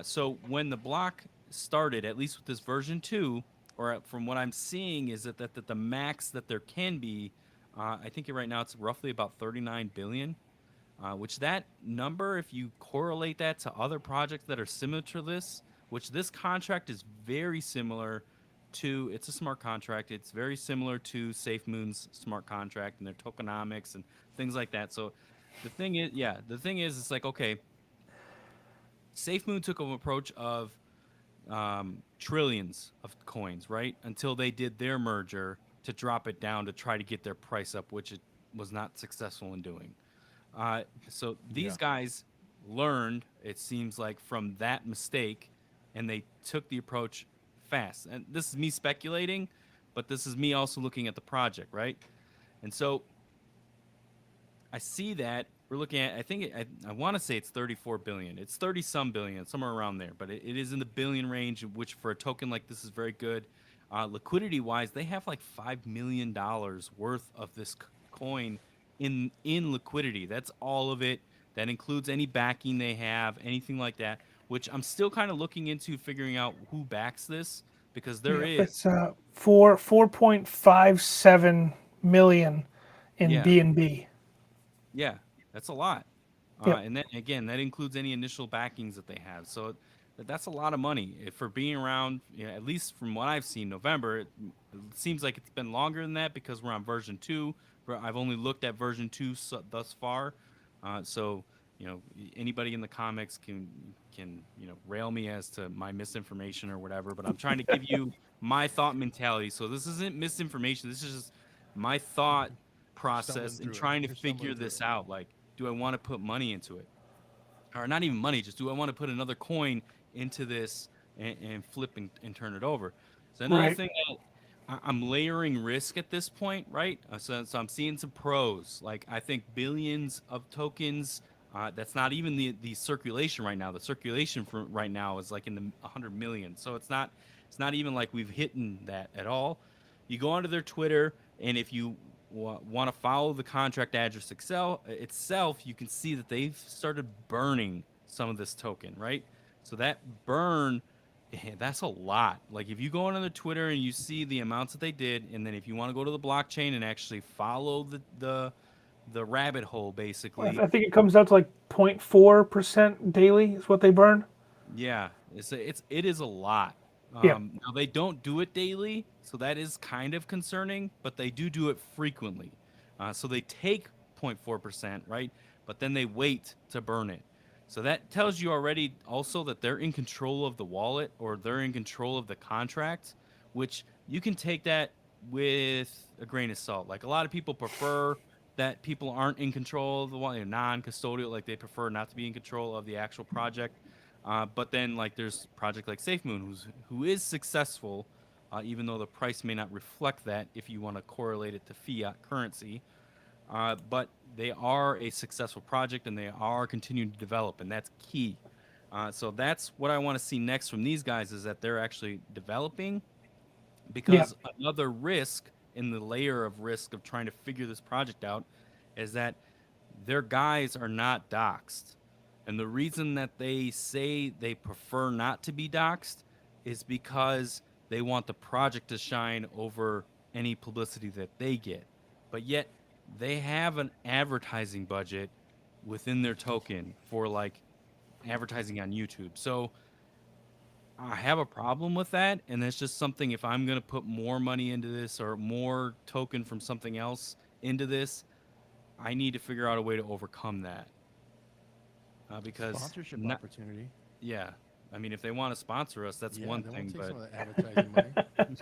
So when the block started, at least with this version 2, or from what I'm seeing, is that the max that there can be, I think right now it's roughly about 39 billion. Which that number, if you correlate that to other projects that are similar to this, which this contract is very similar to, it's a smart contract. It's very similar to SafeMoon's smart contract and their tokenomics and things like that. So the thing is, it's like, okay, SafeMoon took an approach of trillions of coins, right? Until they did their merger to drop it down to try to get their price up, which it was not successful in doing. So these Yeah. guys learned, it seems like, from that mistake, and they took the approach fast. And this is me speculating, but this is me also looking at the project, right? And so I see that we're looking at, I want to say it's 34 billion. It's 30 some billion, somewhere around there, but it is in the billion range, which for a token like this is very good. Liquidity wise, they have like $5 million worth of this coin in liquidity. That's all of it. That includes any backing they have, anything like that, which I'm still kind of looking into figuring out who backs this, because there Yep. is, It's 4.57 million in yeah, BNB. yeah, that's a lot. Yep. And then again, that includes any initial backings that they have. So that's a lot of money for being around. At least from what I've seen, November. It seems like it's been longer than that because we're on version 2. I've only looked at version 2 thus far. So anybody in the comics can rail me as to my misinformation or whatever. But I'm trying to give you my thought mentality. So this isn't misinformation. This is just my thought Stumbling process and through it. trying to You're figure stumbling through this it. out. Like, do I want to put money into it? Or not even money, just do I want to put another coin into this and flip and turn it over? So another Right. thing that I'm layering risk at this point, right? So I'm seeing some pros. Like, I think billions of tokens. That's not even the circulation right now. The circulation for right now is like in the 100 million. So it's not even like we've hit that at all. You go onto their Twitter, and if you want to follow the contract address itself, you can see that they've started burning some of this token, right? So that burn, that's a lot. Like, if you go onto the Twitter and you see the amounts that they did, and then if you want to go to the blockchain and actually follow the rabbit hole, basically, I think it comes out to like 0.4% daily is what they burn. yeah, it is a lot. Yeah. Now they don't do it daily, so that is kind of concerning, but they do it frequently. So they take 0.4%, right? But then they wait to burn it. So that tells you already also that they're in control of the wallet, or they're in control of the contract, which you can take that with a grain of salt. Like, a lot of people prefer that people aren't in control of the wallet, non-custodial, like they prefer not to be in control of the actual project. But then, like, there's a project like SafeMoon, who is successful, even though the price may not reflect that if you want to correlate it to fiat currency. But they are a successful project, and they are continuing to develop, and that's key. So that's what I want to see next from these guys, is that they're actually developing, Yeah. because another risk in the layer of risk of trying to figure this project out is that their guys are not doxxed. And the reason that they say they prefer not to be doxxed is because they want the project to shine over any publicity that they get. But yet they have an advertising budget within their token for, like, advertising on YouTube. So I have a problem with that, and it's just something, if I'm going to put more money into this, or more token from something else into this, I need to figure out a way to overcome that. Because Sponsorship not, opportunity. yeah, I mean, if they want to sponsor us, that's Yeah, one they thing, won't take but some of the advertising money.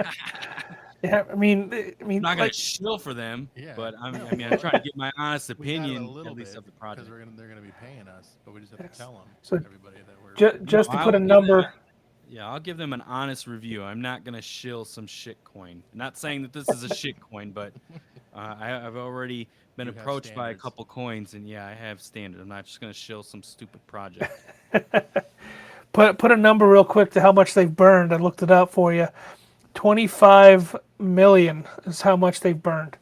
Yeah. I mean, I'm not going like, to shill for them. Yeah, But no, I mean, I'm trying to give my honest We got it a opinion, little at least bit of the because project. they're gonna be paying us, but we just have to tell them, so everybody, that we're No, just to I put will a give them. number. Yeah, I'll give them an honest review. I'm not gonna shill some shit coin. Not saying that this is a shit coin, but I've already been You have approached by a standards. couple coins, and yeah, I have standard. I'm not just gonna shill some stupid project. Put a number real quick to how much they've burned. I looked it up for you. 25 million is how much they've burned.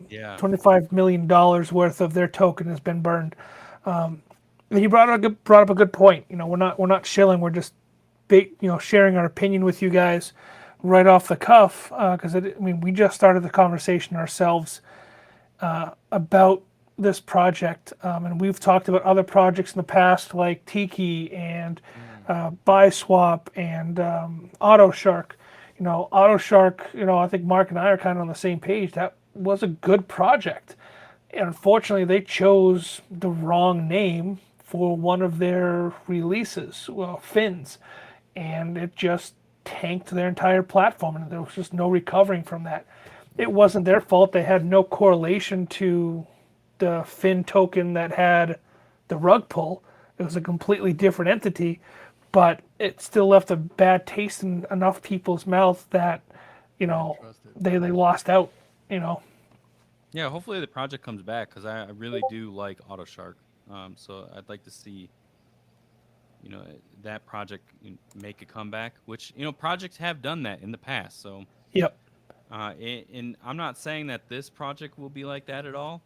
Yeah, $25 million worth of their token has been burned. And you brought up a good point. We're not shilling. We're just sharing our opinion with you guys right off the cuff, because I mean, we just started the conversation ourselves about this project, and we've talked about other projects in the past, like Tiki and Buy Swap and Auto Shark. Auto Shark. I think Mark and I are kind of on the same page. That was a good project. And unfortunately, they chose the wrong name for one of their releases, well, fins, and it just tanked their entire platform, and there was just no recovering from that. It wasn't their fault. They had no correlation to the fin token that had the rug pull. It was a completely different entity, but it still left a bad taste in enough people's mouth that, trust it. they lost out. You know, yeah. Hopefully the project comes back, because I really do like Auto Shark. So I'd like to see, that project make a comeback. Which, projects have done that in the past. So yep. and I'm not saying that this project will be like that at all.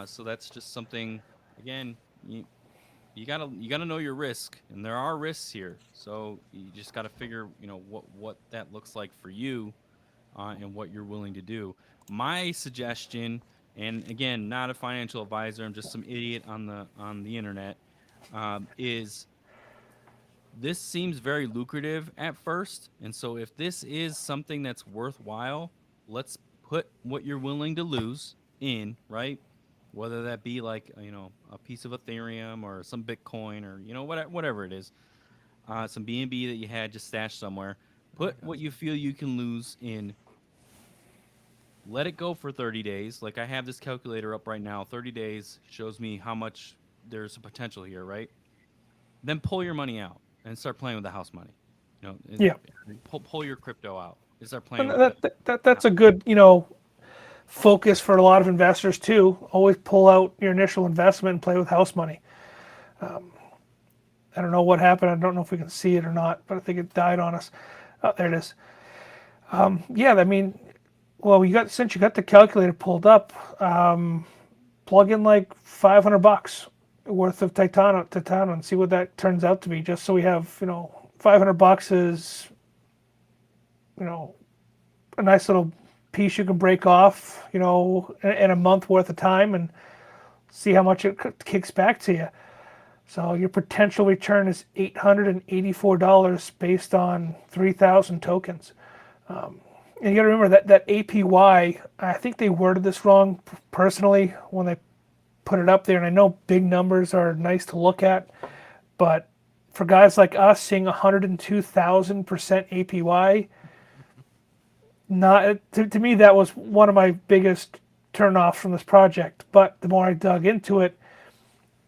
So that's just something. Again, you gotta know your risk, and there are risks here. So you just gotta figure, what that looks like for you, and what you're willing to do. My suggestion, and again, not a financial advisor, I'm just some idiot on the internet, is this seems very lucrative at first, and so if this is something that's worthwhile, let's put what you're willing to lose in, right? Whether that be, like, a piece of Ethereum, or some Bitcoin, or whatever it is, some BNB that you had just stashed somewhere. Put what you feel you can lose in. Let it go for 30 days. Like, I have this calculator up right now. 30 days shows me how much there's a potential here, right? Then pull your money out and start playing with the house money. Yeah. Pull your crypto out and start playing And with it. that's a good, focus for a lot of investors too. Always pull out your initial investment and play with house money. I don't know what happened. I don't know if we can see it or not, but I think it died on us. Oh, there it is. Yeah, I mean, well, since you got the calculator pulled up, plug in like $500 worth of Titano and see what that turns out to be. Just so we have, $500 is, a nice little piece you can break off, in a month worth of time, and see how much it kicks back to you. So your potential return is $884 based on 3,000 tokens. And you got to remember that APY. I think they worded this wrong personally when they put it up there. And I know big numbers are nice to look at, but for guys like us, seeing 102,000% APY, not to me that was one of my biggest turnoffs from this project. But the more I dug into it,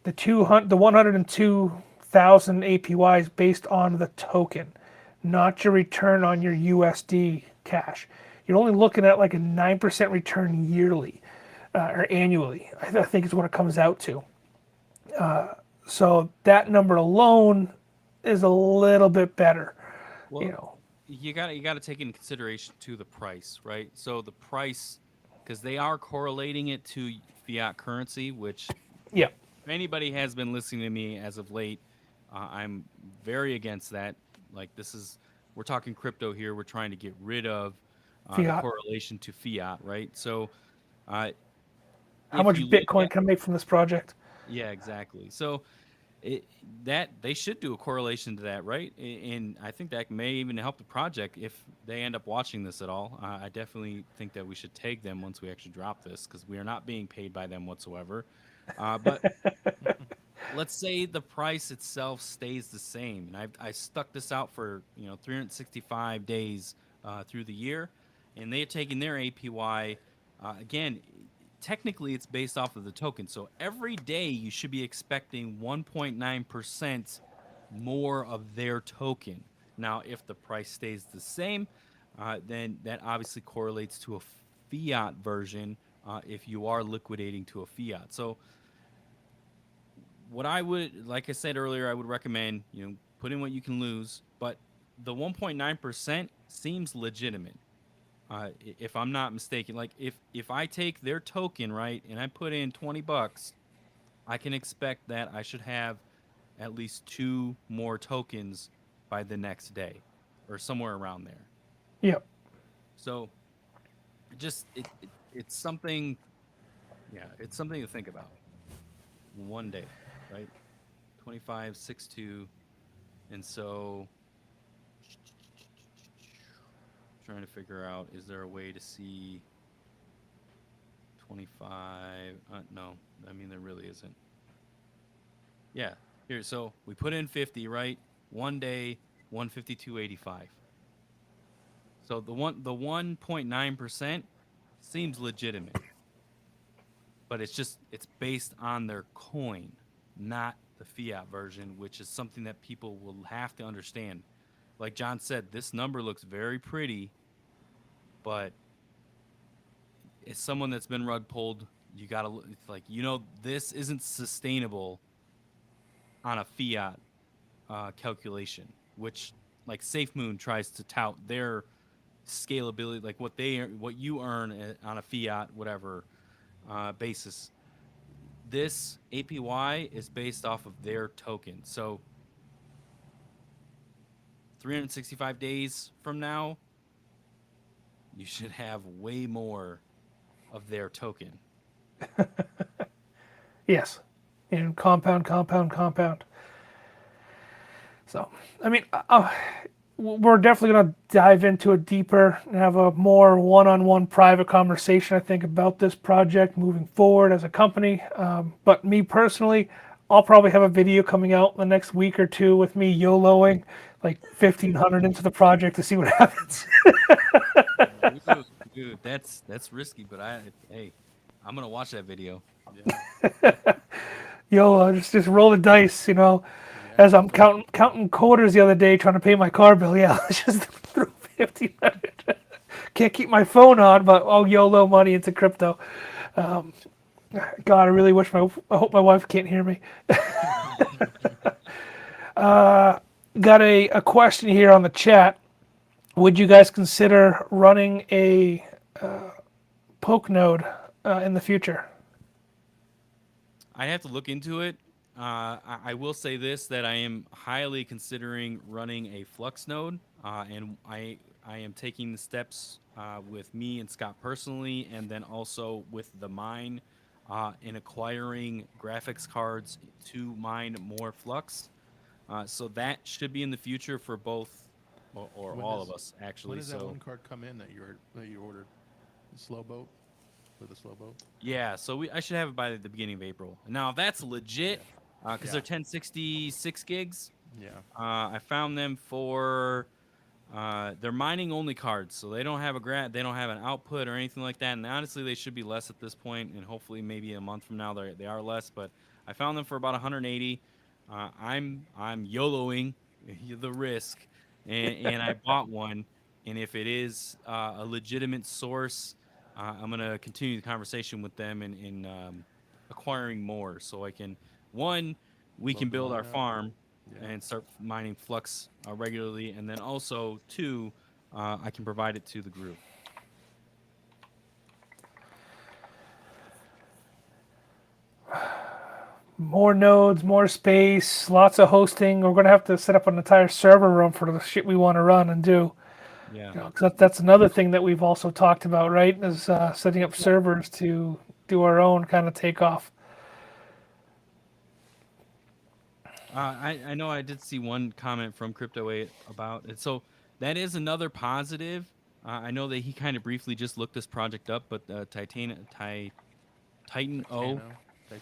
the 102,000 APY is based on the token, not your return on your USD cash. You're only looking at like a 9% return yearly or annually, I think is what it comes out to. So that number alone is a little bit better, you Well, know. you gotta take into consideration to the price, right? So the price, because they are correlating it to fiat currency, which Yeah, if anybody has been listening to me as of late, I'm very against that. Like we're talking crypto here. We're trying to get rid of the fiat. correlation to fiat, right? So uh, How if much you look Bitcoin at, can I make from this project? yeah, exactly. So it, that they should do a correlation to that, right? And I think that may even help the project if they end up watching this at all. I definitely think that we should tag them once we actually drop this because we are not being paid by them whatsoever. But let's say the price itself stays the same, and I stuck this out for 365 days through the year, and they're taking their APY again. Technically, it's based off of the token, so every day you should be expecting 1.9% more of their token. Now, if the price stays the same, then that obviously correlates to a fiat version if you are liquidating to a fiat. So what I would, like I said earlier, I would recommend, put in what you can lose, but the 1.9% seems legitimate. If I'm not mistaken, like if I take their token, right, and I put in $20, I can expect that I should have at least two more tokens by the next day or somewhere around there. Yep. So it's something, yeah, it's something to think about. One day, right? 25, 6 2. And so trying to figure out, is there a way to see 25? No, I mean, there really isn't. Yeah, here. So we put in 50, right? One day, 152.85. So the 1.9% seems legitimate, but it's based on their coin, not the fiat version, which is something that people will have to understand. Like John said, this number looks very pretty, but as someone that's been rug pulled, you gotta it's like this isn't sustainable on a fiat calculation, which like SafeMoon tries to tout their scalability, like what you earn on a fiat whatever basis. This APY is based off of their token, so 365 days from now, you should have way more of their token. Yes. And compound, compound, compound. So, I mean, we're definitely going to dive into it deeper and have a more one-on-one private conversation, I think, about this project moving forward as a company. But me personally, I'll probably have a video coming out in the next week or two with me YOLOing like 1,500 into the project to see what happens. Dude, that's risky, but hey, I'm gonna watch that video. Yeah. YOLO, just roll the dice, you know. Yeah. As I'm counting quarters the other day trying to pay my car bill, yeah, let's just throw 1,500. Can't keep my phone on, but I'll YOLO money into crypto. God, I really wish I hope my wife can't hear me. Got a question here on the chat. Would you guys consider running a poke node in the future? I have to look into it. I will say this that I am highly considering running a Flux node, and I am taking the steps with me and Scott personally, and then also with the mine in acquiring graphics cards to mine more Flux. So that should be in the future for both or When all of does us when actually. does that So one card come in that you ordered? The slow boat for the slow boat. yeah, so I should have it by the beginning of April. Now that's legit Yeah. because they're Yeah. 1066 gigs. Yeah. I found them for they're mining only cards, so they don't have they don't have an output or anything like that. And honestly, they should be less at this point, and hopefully maybe a month from now they are less. But I found them for about 180. I'm YOLOing the risk, and I bought one. And if it is a legitimate source, I'm gonna continue the conversation with them in acquiring more, so I can one we Load can the build our mine up. farm Yeah. and start mining flux regularly, and then also two, I can provide it to the group. More nodes, more space, lots of hosting. We're gonna have to set up an entire server room for the shit we want to run and do. Yeah. You know, 'cause that's another thing that we've also talked about, right? Is setting up servers to do our own kind of takeoff. I know I did see one comment from Crypto 8 about it. So that is another positive. I know that he kind of briefly just looked this project up, but Titan O, Titano.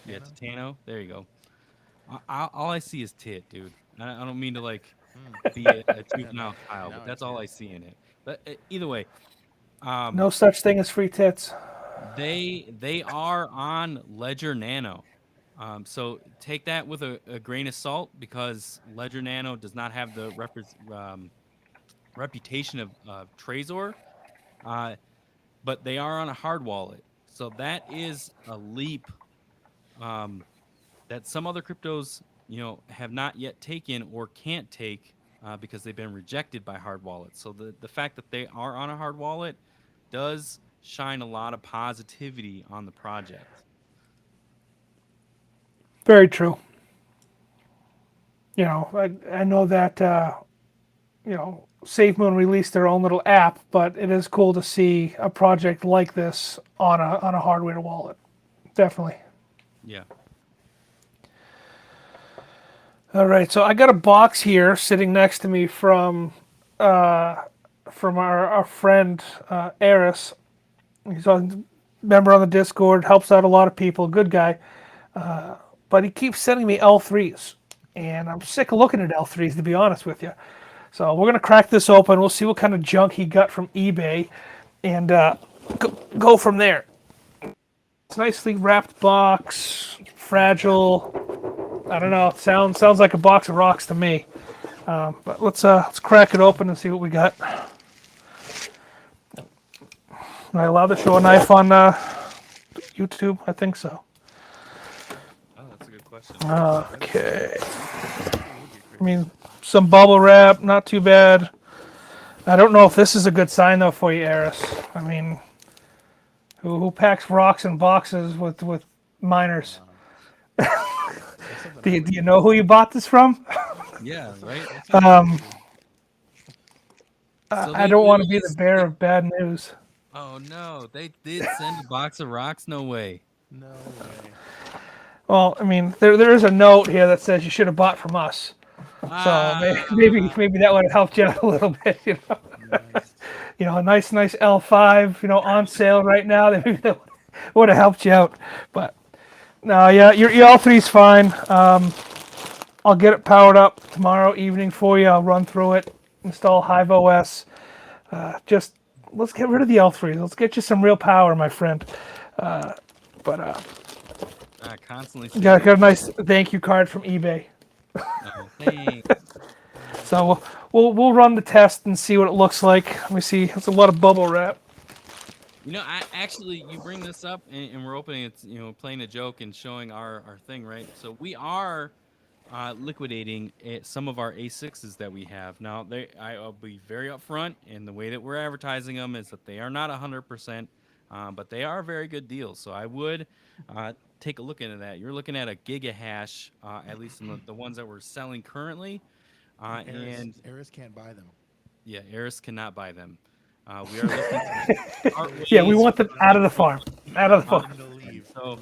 yeah, Titano. Titano. There you go. All I see is tit, dude. I don't mean to like Hmm. be a Yeah. juvenile child, but Now I that's see all it. I see in it. But either way, um, No such thing as free tits. they are on Ledger Nano. So take that with a grain of salt because Ledger Nano does not have the reputation of Trezor, uh, but they are on a hard wallet. So that is a leap um, that some other cryptos, have not yet taken or can't take because they've been rejected by hard wallets. So the fact that they are on a hard wallet does shine a lot of positivity on the project. Very true. I know that SafeMoon released their own little app, but it is cool to see a project like this on a hardware wallet. Definitely. Yeah. All right, so I got a box here sitting next to me from our friend Eris. He's a member on the Discord, helps out a lot of people, good guy. But he keeps sending me L3s, and I'm sick of looking at L3s to be honest with you. So we're gonna crack this open. We'll see what kind of junk he got from eBay, and go from there. It's a nicely wrapped box, fragile. I don't know. It sounds like a box of rocks to me. But let's crack it open and see what we got. Am I allowed to show a knife on YouTube? I think so. Oh, that's a good question. Okay. It would be I great. mean, some bubble wrap, not too bad. I don't know if this is a good sign though for you, Eris. I mean, who packs rocks in boxes with miners? That's something Do I you, would do you do. know who you bought this from? Yeah, right. That's something I would do. So I they don't want to literally. be the bearer of bad news. Oh no, they did send a box of rocks. No way. No way. Well, I mean, there is a note here that says you should have bought from us. So maybe Ah, maybe that would have helped you out a little bit. Nice. A nice L5, on sale right now. Maybe that would have helped you out. But no, yeah, your L3's fine. I'll get it powered up tomorrow evening for you. I'll run through it, install Hive OS. Just let's get rid of the L3. Let's get you some real power, my friend. But I constantly say got that. a nice thank you card from eBay. Oh, thanks. So we'll run the test and see what it looks like. Let me see. It's a lot of bubble wrap. I actually you bring this up and we're opening it, playing a joke and showing our thing, right? So we are liquidating some of our A6s that we have now. I'll be very upfront, and the way that we're advertising them is that they are not 100%, but they are very good deals. So I would take a look into that. You're looking at a giga hash, at least in the ones that we're selling currently, and Eris can't buy them. yeah, Eris cannot buy them. We are looking to part Yeah, we ways want them out of the farm. Out of the Get farm. them to leave. Get So 'em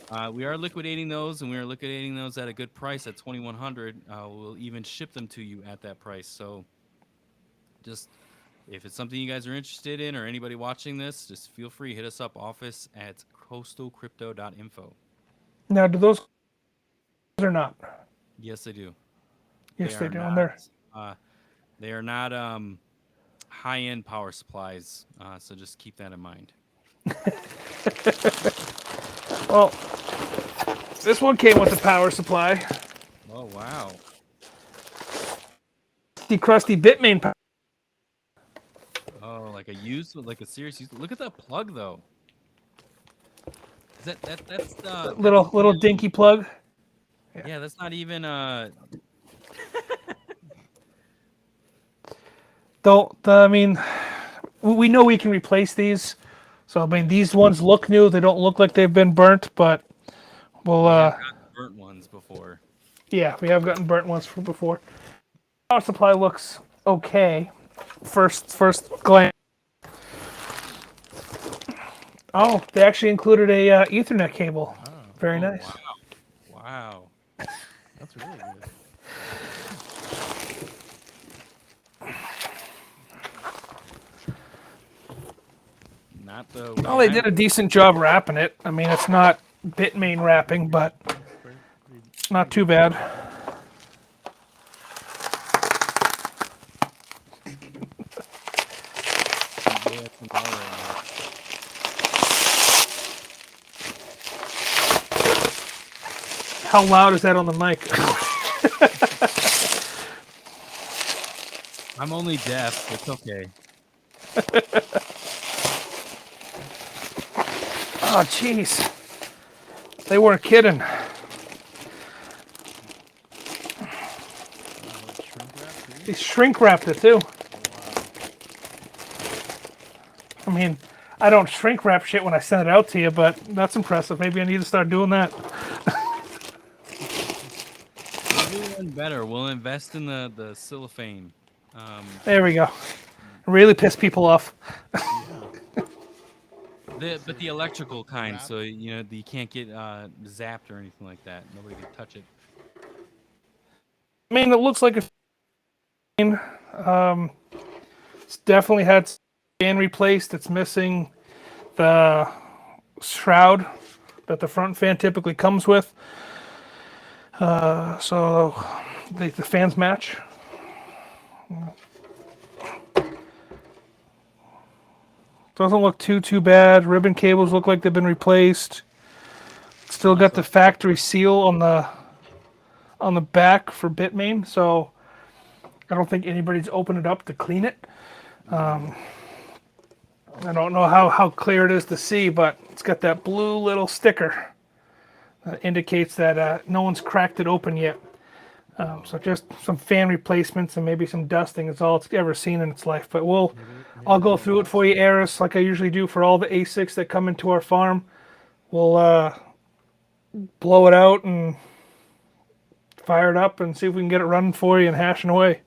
to leave. we are liquidating those, and we are liquidating those at a good price at 2,100. We'll even ship them to you at that price. So just if it's something you guys are interested in, or anybody watching this, just feel free, hit us up, office at coastalcrypto.info. Now, do those or not? Yes, they do. They Yes, they are do. And not. they're Uh, they are not high-end power supplies. So just keep that in mind. well. This one came with a power supply. Oh wow. The crusty Bitmain power. Oh, like a used, like a serious use. Look at that plug though. Is that's Little dinky plug. yeah, that's not even I mean, we know we can replace these. So I mean, these ones look new. They don't look like they've been burnt, but we'll. we have gotten burnt ones before. Yeah, we have gotten burnt ones from before. Power supply looks okay. First glance. Oh, they actually included a Ethernet cable. Oh, Very nice. Wow. that's really good. Not the Well, they did a decent job wrapping it. I mean, it's not Bitmain wrapping, but not too bad. How loud is that on the mic? I'm only deaf. It's okay. Oh, jeez. They weren't kidding. They shrink wrapped it too. I mean, I don't shrink wrap shit when I send it out to you, but that's impressive. Maybe I need to start doing that. We'll do one better. We'll invest in the cellophane. There we go. Really piss people off. But the electrical kind, so you can't get zapped or anything like that. Nobody can touch it. I mean, it looks like a. It's definitely had fan replaced. It's missing the shroud that the front fan typically comes with. So the fans match. Doesn't look too bad. Ribbon cables look like they've been replaced. Still got the factory seal on the back for Bitmain, so I don't think anybody's opened it up to clean it. I don't know how clear it is to see, but it's got that blue little sticker that indicates that no one's cracked it open yet. So just some fan replacements and maybe some dusting is all it's ever seen in its life. But I'll go through it for you, Eris, like I usually do for all the ASICs that come into our farm. We'll blow it out and fire it up and see if we can get it running for you and hashing away.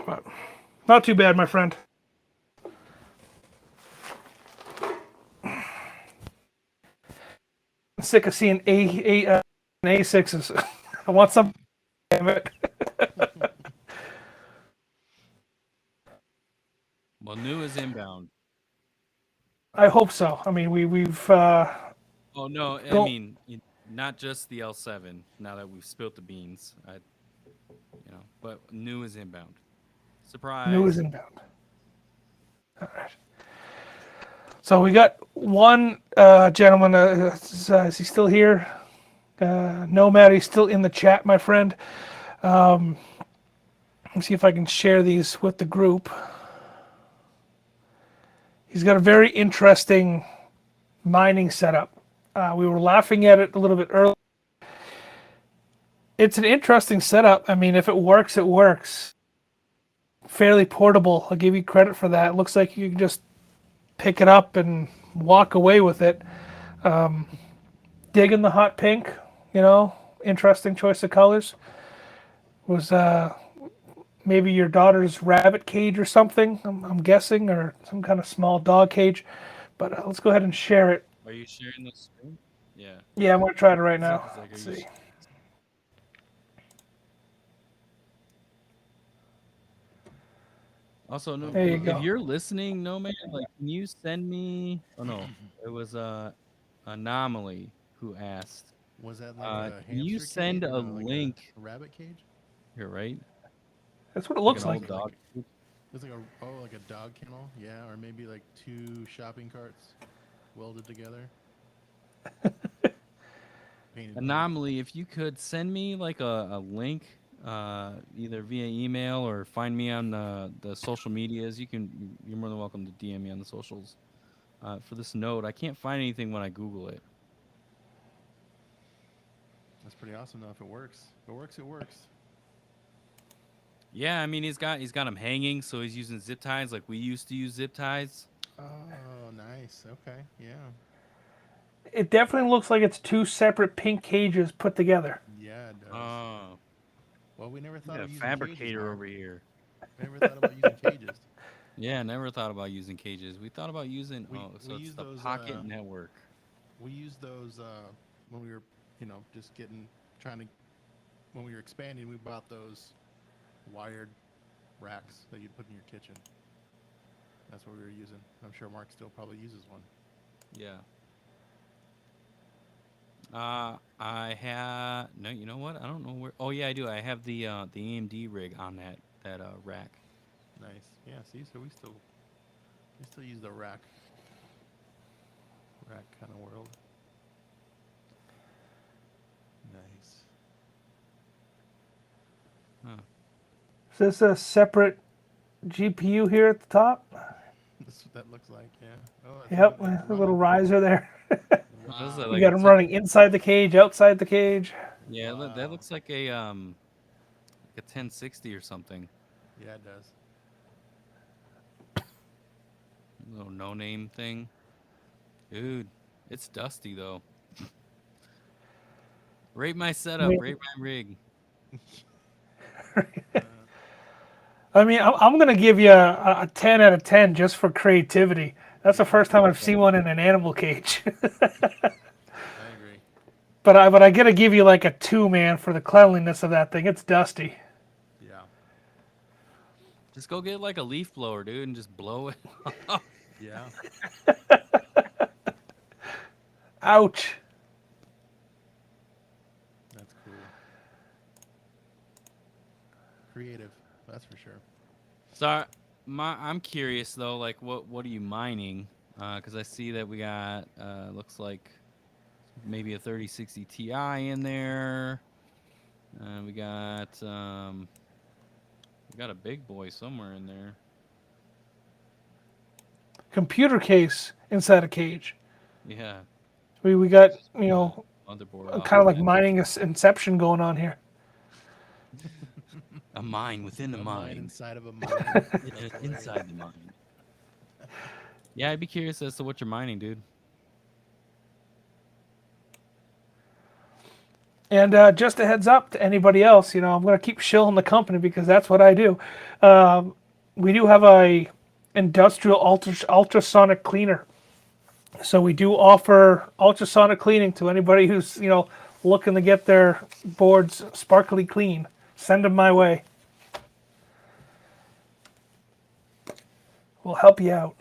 But not too bad, my friend. I'm sick of seeing A6s. I want some. Damn it. Well, new is inbound. I hope so. I mean, we've. Oh no, I mean not just the L7. Now that we've spilt the beans, but new is inbound. Surprise! New is inbound. All right. So we got one gentleman. Is he still here? Nomad, he's still in the chat, my friend. Let me see if I can share these with the group. He's got a very interesting mining setup. We were laughing at it a little bit earlier. It's an interesting setup. I mean, if it works, it works. Fairly portable. I'll give you credit for that. It looks like you can just pick it up and walk away with it. Digging the hot pink, interesting choice of colors. Was maybe your daughter's rabbit cage or something, I'm guessing, or some kind of small dog cage. But let's go ahead and share it. Are you sharing the screen? Yeah. Yeah, I'm going to try it right now. Let's see. Also, no, There you if go. you're listening, Nomad, like, can you send me? Oh no, it was Anomaly who asked. Was that like a Can you hamster cage send or a no, like link a rabbit cage? here, right? That's what it Like looks an like. old dog. cage? It's like like a dog kennel, yeah, or maybe like 2 shopping carts welded together, painted pink. Anomaly, if you could send me like a link, either via email or find me on the social medias. You're more than welcome to DM me on the socials. For this note, I can't find anything when I Google it. That's pretty awesome though. If it works, it works. Yeah, I mean he's got him hanging, so he's using zip ties like we used to use zip ties. Oh, nice. Okay, yeah, It definitely looks like it's 2 separate pink cages put together. yeah, it does. Oh, Well, we never we thought got of a using cages, fabricator Mark. over here. We never thought about using cages. Yeah, never thought about using cages. We thought about using We so it's use the those. Pocket Network. We used those when we were, just trying to when we were expanding. We bought those wired racks that you'd put in your kitchen. That's what we were using. I'm sure Mark still probably uses one. Yeah. I have no. You know what? I don't know where. Oh yeah, I do. I have the AMD rig on that rack. Nice. Yeah. See, so we still use the rack kind of world. Nice. Huh. Is this a separate GPU here at the top? That's what that looks like. Yeah. Oh, Yep, it's a little running. riser there. What is Wow. that, You like got them running inside the cage, outside the cage. Yeah, that Wow. looks like a 1060 or something. Yeah, it does. Little no name thing. Dude, it's dusty though. Rate my I setup. mean, Rate my rig. Uh, I mean, I'm gonna give you a 10 out of 10 just for creativity. That's the yeah, first time I've seen one in an animal cage. I agree. but I gotta give you like a 2, man, for the cleanliness of that thing. It's dusty. Yeah. Just go get like a leaf blower, dude, and just blow it off. Yeah. Ouch. That's cool. Creative. That's for sure. So I'm curious though, like what are you mining? Because I see that we got looks like maybe a 3060 Ti in there. We got a big boy somewhere in there. Computer case inside a cage. Yeah, We got, motherboard off kind of of like it. mining inception going on here. A mine within the A mine mine. inside of a mine. Inside the mine. Yeah, I'd be curious as to what you're mining, dude. And just a heads up to anybody else, I'm going to keep shilling the company because that's what I do. We do have a industrial ultrasonic cleaner. So we do offer ultrasonic cleaning to anybody who's, looking to get their boards sparkly clean. Send them my way. We'll help you out.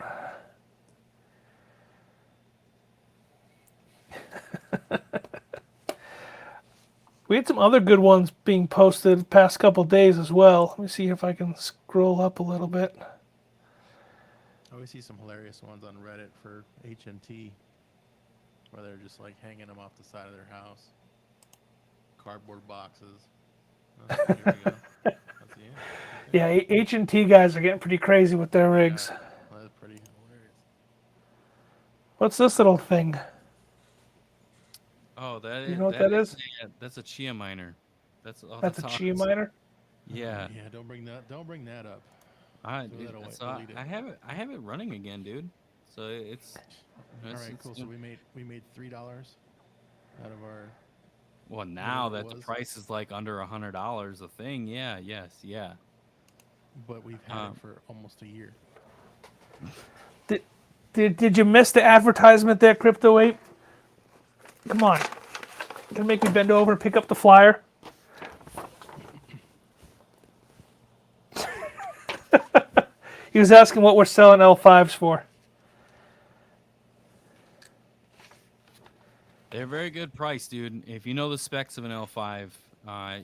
We had some other good ones being posted the past couple days as well. Let me see if I can scroll up a little bit. I always see some hilarious ones on Reddit for HNT where they're just like hanging them off the side of their house. Cardboard boxes. Oh, here we go. That's the end. Yeah, H&T guys are getting pretty crazy with their rigs. Yeah, well, that's pretty hilarious. What's this little thing? Oh, that You know what that is? That's a chia miner. That's That's a chia miner? Yeah. Yeah, don't bring that up. I Throw that away. so Delete it. I have it running again, dude. So it's All right, it's cool. So we made $3 out of our. well now whatever it that the was. price is like under $100 a thing. Yeah, yes, yeah. But we've had it for almost a year. Did you miss the advertisement there, Crypto Ape? Come on. Gonna make me bend over and pick up the flyer? He was asking what we're selling L5s for. They're very good price, dude. If you know the specs of an L5,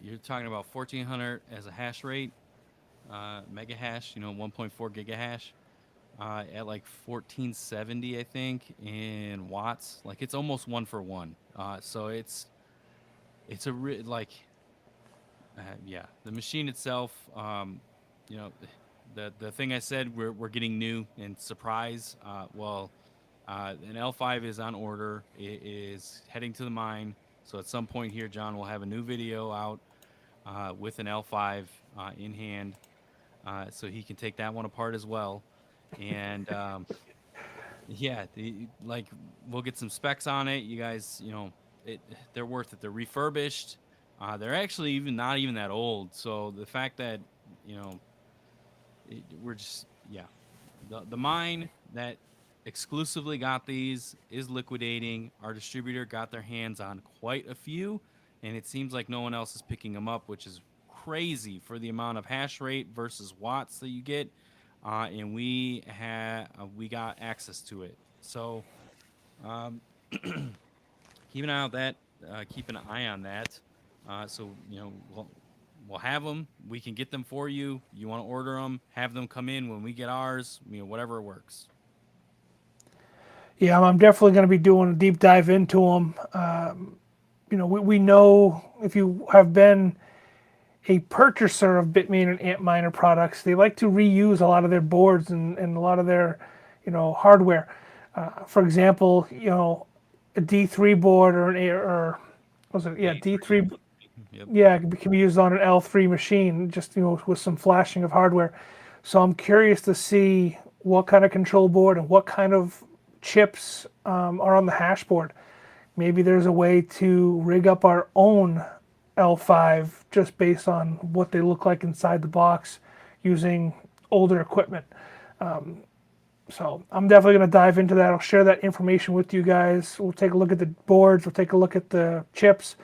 you're talking about 1400 as a hash rate, mega hash, 1.4 gigahash, at like 1470, I think, in watts. Like it's almost 1 for 1. So it's a yeah, the machine itself, you know, the thing I said we're getting new and surprise. An L5 is on order. It is heading to the mine. So at some point here, John will have a new video out with an L5 in hand, so he can take that one apart as well. And yeah, we'll get some specs on it. You guys, they're worth it. They're refurbished. They're actually not even that old. So the fact that you know we're just yeah, the mine that exclusively got these is liquidating. Our distributor got their hands on quite a few, and it seems like no one else is picking them up, which is crazy for the amount of hash rate versus watts that you get. And we got access to it. So keep an eye on that. Keep an eye on that. So we'll have them. We can get them for you. You want to order them? Have them come in when we get ours. Whatever works. Yeah, I'm definitely going to be doing a deep dive into them. We know if you have been a purchaser of Bitmain and Antminer products, they like to reuse a lot of their boards and a lot of their, hardware. For example, a D3 board or D3. Yep. Yeah, it can be used on an L3 machine, just with some flashing of hardware. So I'm curious to see what kind of control board and what kind of chips are on the hash board. Maybe there's a way to rig up our own L5 just based on what they look like inside the box using older equipment. So I'm definitely going to dive into that. I'll share that information with you guys. We'll take a look at the boards. We'll take a look at the chips.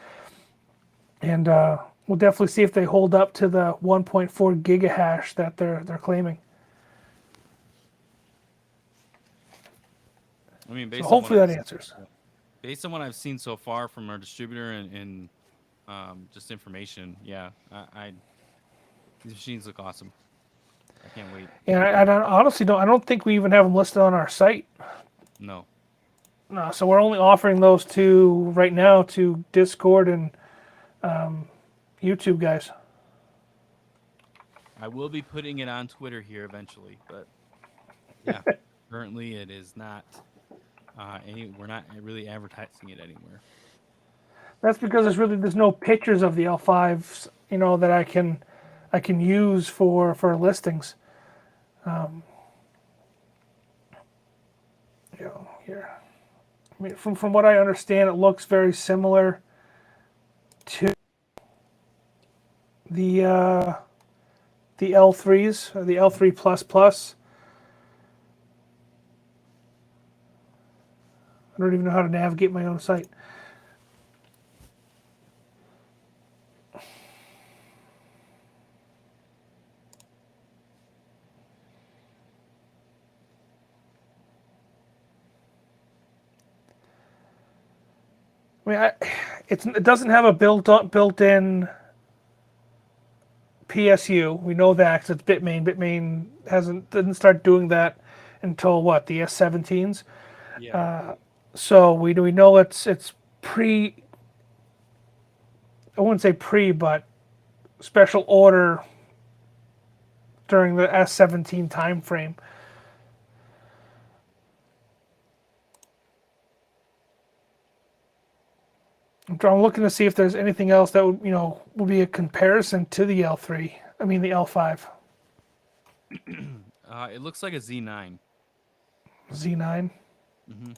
And we'll definitely see if they hold up to the 1.4 gigahash that they're claiming. Based so hopefully on that answers. Based on what I've seen so far from our distributor and just information, yeah, these machines look awesome. I can't wait. And I honestly don't think we even have them listed on our site. No. No, so we're only offering those right now to Discord and YouTube guys. I will be putting it on Twitter here eventually, but yeah, currently it is not. We're not really advertising it anywhere. That's because there's no pictures of the L5s, that I can use for listings. Here. From what I understand, it looks very similar to the L3s, or the L3 plus plus. I don't even know how to navigate my own site. It doesn't have a built-in PSU. We know that because it's Bitmain. Bitmain didn't start doing that until the S17s. Yeah. So we know it's pre. I wouldn't say pre, but special order during the S17 time frame. I'm looking to see if there's anything else that would be a comparison to the L3. I mean the L5. It looks like a Z9. Z9. Mm-hmm.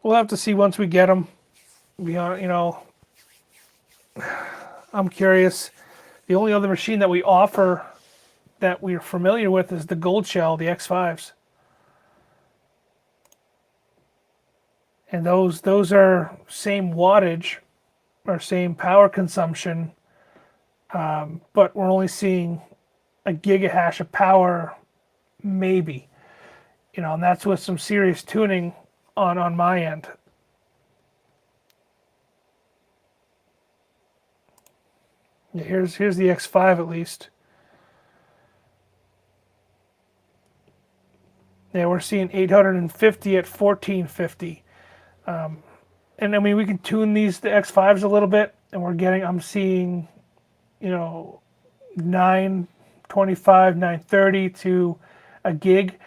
We'll have to see once we get them. I'm curious. The only other machine that we offer that we're familiar with is the Gold Shell, the X5s. and those are same wattage or same power consumption, but we're only seeing a gigahash of power, maybe. And that's with some serious tuning on my end. Yeah, here's the X5 at least. Yeah, we're seeing 850 at 1450. And I mean, we can tune the X5s a little bit, and I'm seeing, 925, 930 to a gig.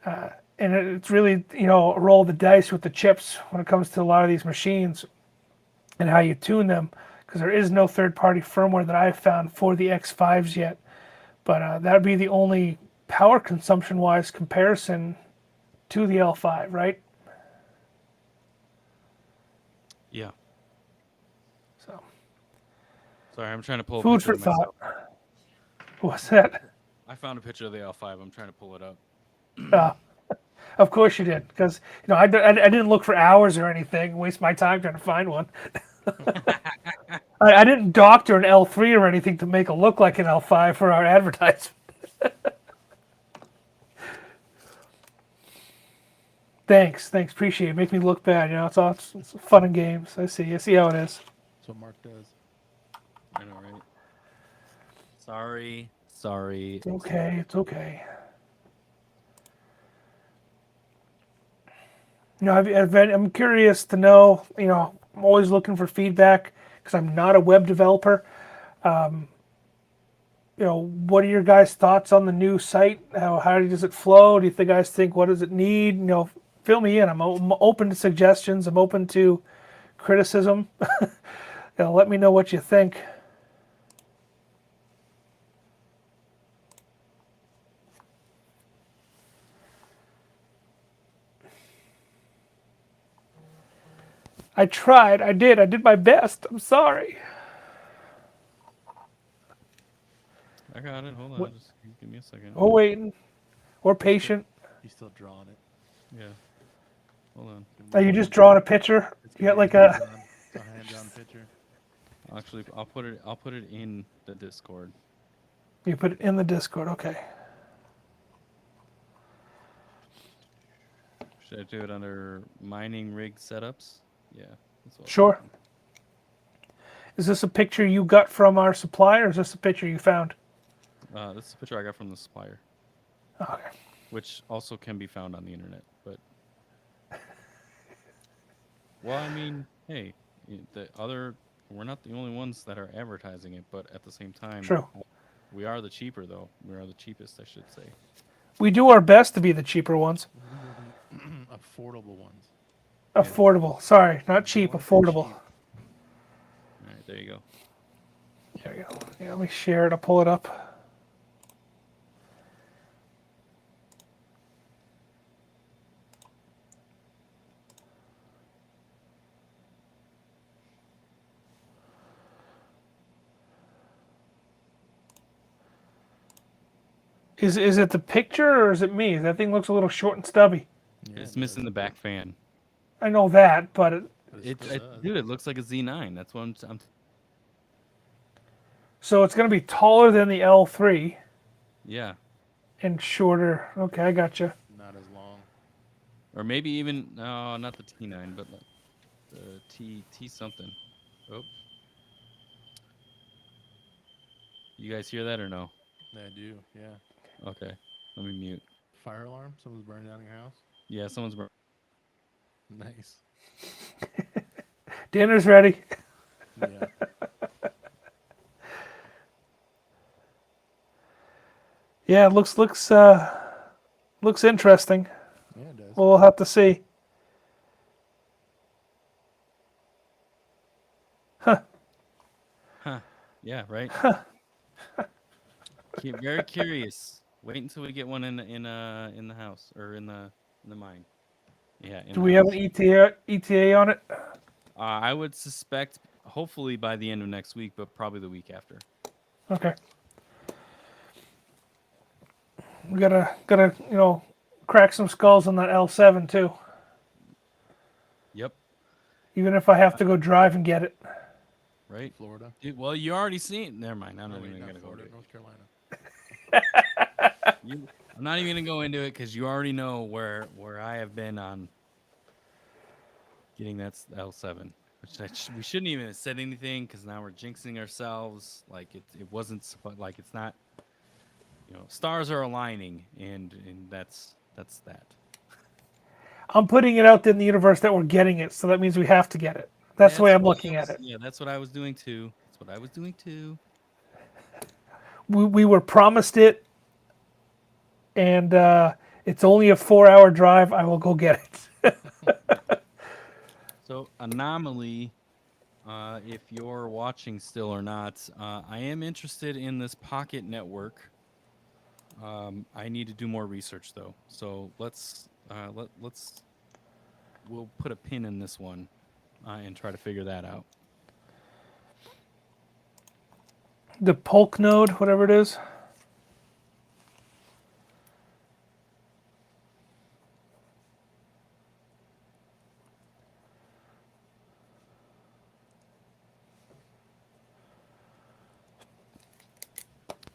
And it's really, a roll of the dice with the chips when it comes to a lot of these machines and how you tune them, because there is no third-party firmware that I've found for the X5s yet. But that'd be the only power consumption-wise comparison to the L5, right? Yeah. So, Sorry, I'm trying to pull a food picture for of myself. thought. What's that? I found a picture of the L5. I'm trying to pull it up. Of course you did, because I didn't look for hours or anything, waste my time trying to find one. I didn't doctor an L3 or anything to make it look like an L5 for our advertisement. Thanks, appreciate it. Make me look bad, it's fun and games. I see how it is. That's what Mark does. I know, right? Sorry. It's okay. I'm curious to know, I'm always looking for feedback because I'm not a web developer. What are your guys' thoughts on the new site? How does it flow? Do you guys think, what does it need? Fill me in. I'm open to suggestions. I'm open to criticism. Let me know what you think. I tried. I did my best. I'm sorry. I got it. Hold on. Just give me a second. We're waiting. We're patient. He's still drawing it. Yeah. Hold on. Are you just drawing a picture? You got like It's a hand-drawn picture. Actually, I'll put it in the Discord. You put it in the Discord. Okay. Should I do it under mining rig setups? Yeah. That's what Sure. Is this a picture you got from our supplier, or is this a picture you found? This is a picture I got from the supplier, Okay. which also can be found on the internet. But well, I mean, hey, we're not the only ones that are advertising it, but at the same time, True. we are the cheaper though. We are the cheapest, I should say. We do our best to be the cheaper ones. Affordable ones. Affordable. Sorry, not cheap. Affordable. All right, there you go. There we go. Yeah, let me share it. I'll pull it up. Is it the picture or is it me? That thing looks a little short and stubby. Yeah, It's missing the back fan. I know that, but Dude, it looks like a Z9. That's what I'm so it's going to be taller than the L3 yeah. and shorter. Okay, I gotcha. not as long. Or maybe even no, not the T9, but the T something. Oh. You guys hear that or no? Yeah, I do. Yeah. Okay. Let me mute. Fire alarm? Someone's burning down your house? Yeah, someone's Nice. Dinner's ready. Yeah. Yeah, it looks interesting. Yeah, it does. We'll have to see. Huh. Yeah, right. Very curious. Wait until we get one in the house or in the mine. Yeah. Do we have an ETA on it? I would suspect, hopefully by the end of next week, but probably the week after. Okay. We gotta crack some skulls on that L7 too. Yep. even if I have to go drive and get it. right? Florida. Well, you already seen. Never mind. I'm No, not wait, even not gonna go Florida, into North Carolina. it. I'm not even gonna go into it because you already know where I have been on getting that L7. Which we shouldn't even have said anything because now we're jinxing ourselves. Like it wasn't, like it's not. Stars are aligning, and that's that. I'm putting it out in the universe that we're getting it, so that means we have to get it. That's the way I'm looking at it. Yeah, that's what I was doing too. We were promised it, and it's only a 4-hour drive. I will go get it. So anomaly, if you're watching still or not, I am interested in this pocket network. I need to do more research though, so we'll put a pin in this one and try to figure that out. The Polk node, whatever it is.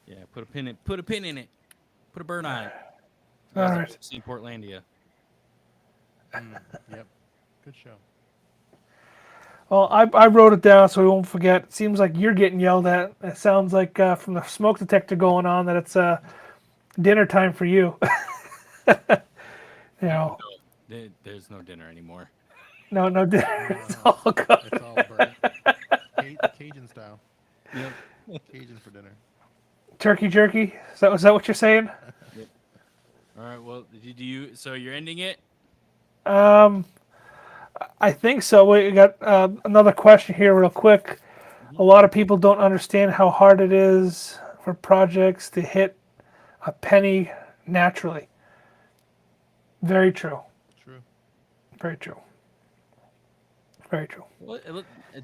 Yeah, put a pin in it. Put a bird on it. You All guys right. have seen Portlandia. Yep. Good show. Well, I wrote it down so we won't forget. It seems like you're getting yelled at. It sounds like from the smoke detector going on that it's dinner time for you. You know, There's no dinner anymore. no dinner. No, It's all gone. it's all burnt. Cajun style. Yep. Cajun for dinner. Turkey jerky. Is that what you're saying? Yep. All right. Well, do you? So you're ending it? I think so. We got another question here, real quick. A lot of people don't understand how hard it is for projects to hit a penny naturally. Very true. True. Very true. Very true. Well,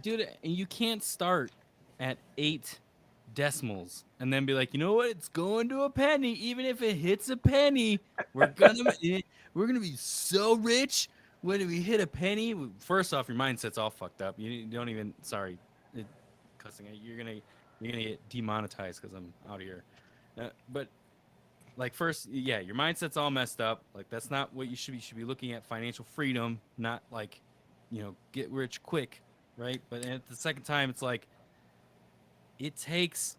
dude, you can't start at 8 decimals and then be like, you know what? It's going to a penny. Even if it hits a penny, we're gonna be so rich when we hit a penny. First off, your mindset's all fucked up. You don't even. Sorry, cussing. You're gonna get demonetized because I'm out here. But like first, yeah, your mindset's all messed up. Like that's not what you should be. You should be looking at financial freedom, not like, get rich quick, right? But at the second time, it's like it takes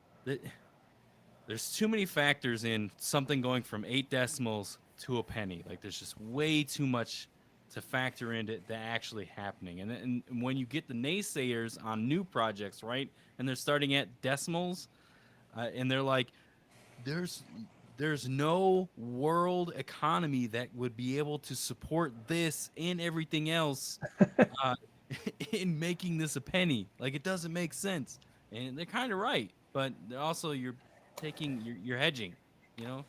there's too many factors in something going from 8 decimals to a penny. Like there's just way too much to factor into that actually happening. And when you get the naysayers on new projects, right, and they're starting at decimals, and they're like, there's no world economy that would be able to support this and everything else uh, in making this a penny. Like it doesn't make sense, and they're kind of right. But also, you're hedging, you know.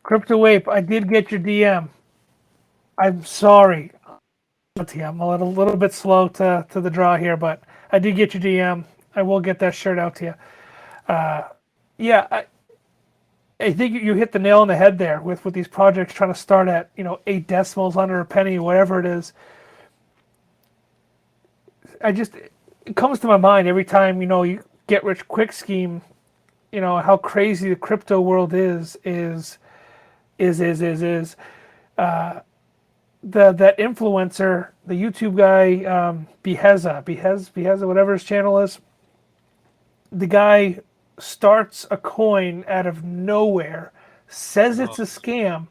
Crypto Ape, I did get your DM. I'm sorry. I'm a little bit slow to the draw here, but I did get your DM. I will get that shirt out to you. Yeah, I think you hit the nail on the head there with these projects trying to start at 8 decimals under a penny, whatever it is. It comes to my mind every time you get rich quick scheme. How crazy the crypto world is. That influencer, the YouTube guy, Beheza, whatever his channel is. The guy starts a coin out of nowhere, says it's a scam,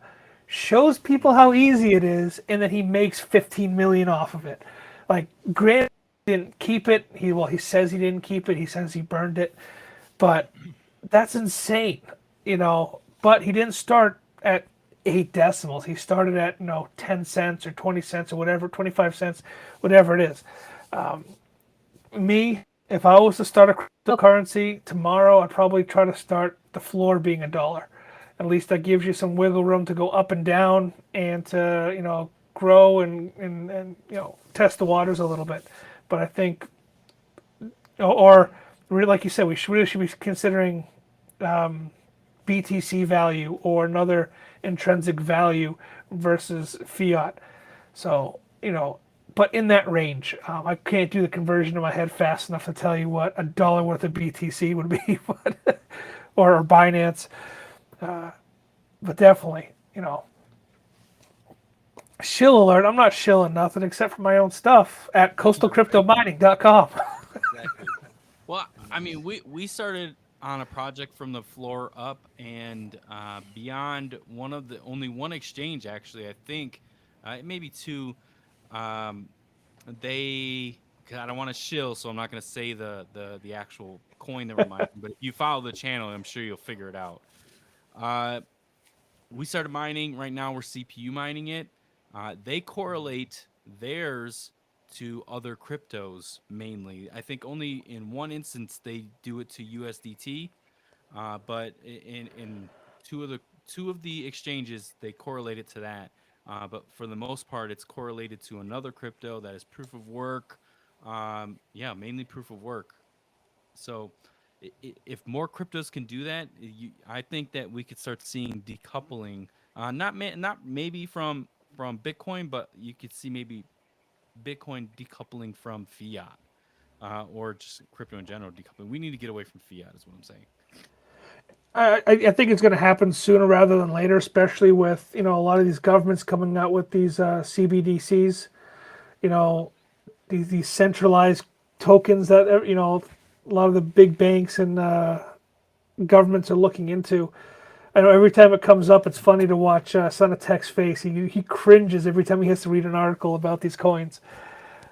shows people how easy it is, and then he makes 15 million off of it. Like, Grant didn't keep it. He says he didn't keep it. He says he burned it, but that's insane, But he didn't start at 8 decimals. He started at 10 cents or 20 cents or whatever, 25 cents, whatever it is. Me, if I was to start a cryptocurrency tomorrow, I'd probably try to start the floor being $1. At least that gives you some wiggle room to go up and down and to grow and test the waters a little bit. But I think, or really, like you said, we should be considering BTC value or another intrinsic value versus fiat. So, but in that range, I can't do the conversion in my head fast enough to tell you what a dollar worth of BTC would be, or Binance. But definitely, shill alert. I'm not shilling nothing except for my own stuff at coastalcryptomining.com. Exactly. Well, I mean, we started on a project from the floor up, and beyond only one exchange actually. I think maybe two. Um, they, 'cause I don't want to shill, so I'm not going to say the actual coin that we're mining. But if you follow the channel, I'm sure you'll figure it out. We started mining. Right now, we're CPU mining it. They correlate theirs to other cryptos mainly. I think only in one instance they do it to USDT, but in two of the exchanges they correlate it to that. But for the most part, it's correlated to another crypto that is proof of work. Yeah, mainly proof of work. So if more cryptos can do that, I think that we could start seeing decoupling. Not maybe from Bitcoin, but you could see maybe Bitcoin decoupling from fiat, or just crypto in general decoupling. We need to get away from fiat, is what I'm saying. I think it's going to happen sooner rather than later, especially with a lot of these governments coming out with these CBDCs. These centralized tokens that a lot of the big banks and governments are looking into. I know every time it comes up, it's funny to watch Son of Tech's face. He cringes every time he has to read an article about these coins.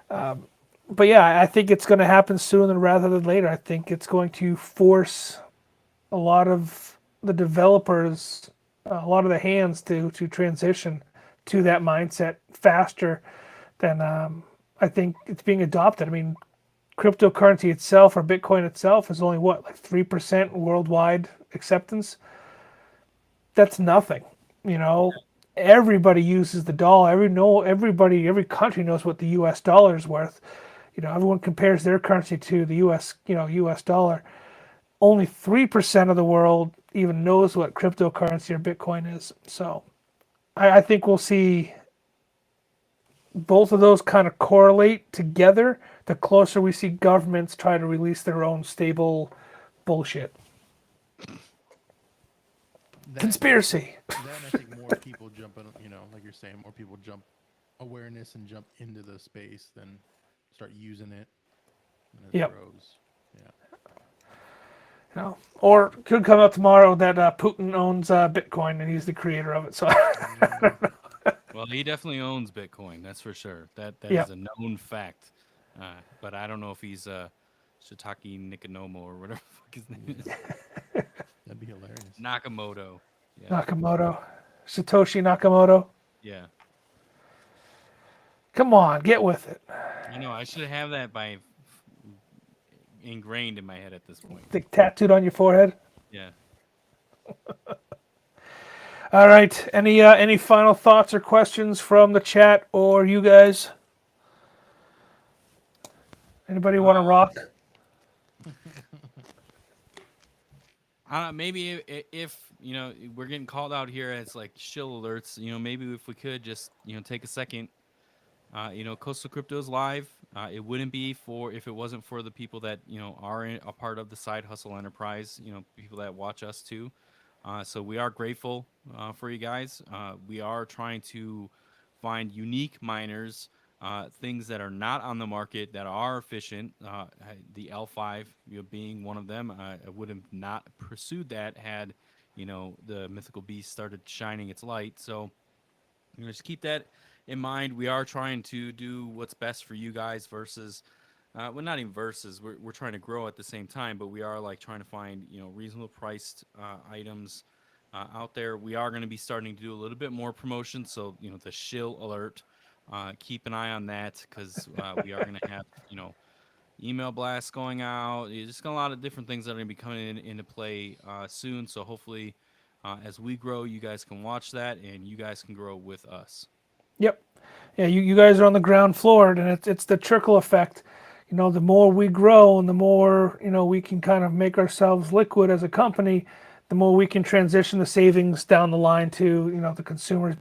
But yeah, I think it's going to happen sooner rather than later. I think it's going to force a lot of the developers, a lot of the hands to transition to that mindset faster than I think it's being adopted. I mean, cryptocurrency itself or Bitcoin itself is only like 3% worldwide acceptance. That's nothing, Everybody uses the dollar. Every country knows what the U.S. dollar is worth. Everyone compares their currency to the U.S. dollar. Only 3% of the world even knows what cryptocurrency or Bitcoin is. So I think we'll see both of those kind of correlate together the closer we see governments try to release their own stable bullshit. Conspiracy. Then I think more people jump in, like you're saying, more people jump awareness and jump into the space, then start using it, and it grows. Yeah. Or could come out tomorrow that Putin owns Bitcoin and he's the creator of it. So I don't know. Well, he definitely owns Bitcoin. That's for sure. That is a known fact. But I don't know if he's Shiitake Nikonomo or whatever the fuck his name is. That'd be hilarious. Nakamoto. Yeah. Nakamoto. Satoshi Nakamoto. Yeah. Come on, get with it. I know. I should have that ingrained in my head at this point. Think tattooed on your forehead. Yeah. All right. Any final thoughts or questions from the chat or you guys? Anybody want to rock? Maybe if we're getting called out here as like shill alerts, maybe if we could just take a second. Coastal Crypto is live. It wouldn't be if it wasn't for the people that are a part of the side hustle enterprise. People that watch us too. So we are grateful for you guys. We are trying to find unique miners, things that are not on the market that are efficient. The L5 being one of them. I would have not pursued that had the mythical beast started shining its light. So just keep that in mind. We are trying to do what's best for you guys versus well, not even versus. We're trying to grow at the same time, but we are like trying to find reasonable priced items out there. We are going to be starting to do a little bit more promotion, so the shill alert. Keep an eye on that because we are going to have email blasts going out. Just got a lot of different things that are going to be coming into play soon. So hopefully, as we grow, you guys can watch that and you guys can grow with us. Yep. Yeah, you guys are on the ground floor, and it's the trickle effect. The more we grow and the more we can kind of make ourselves liquid as a company, the more we can transition the savings down the line to, the consumers.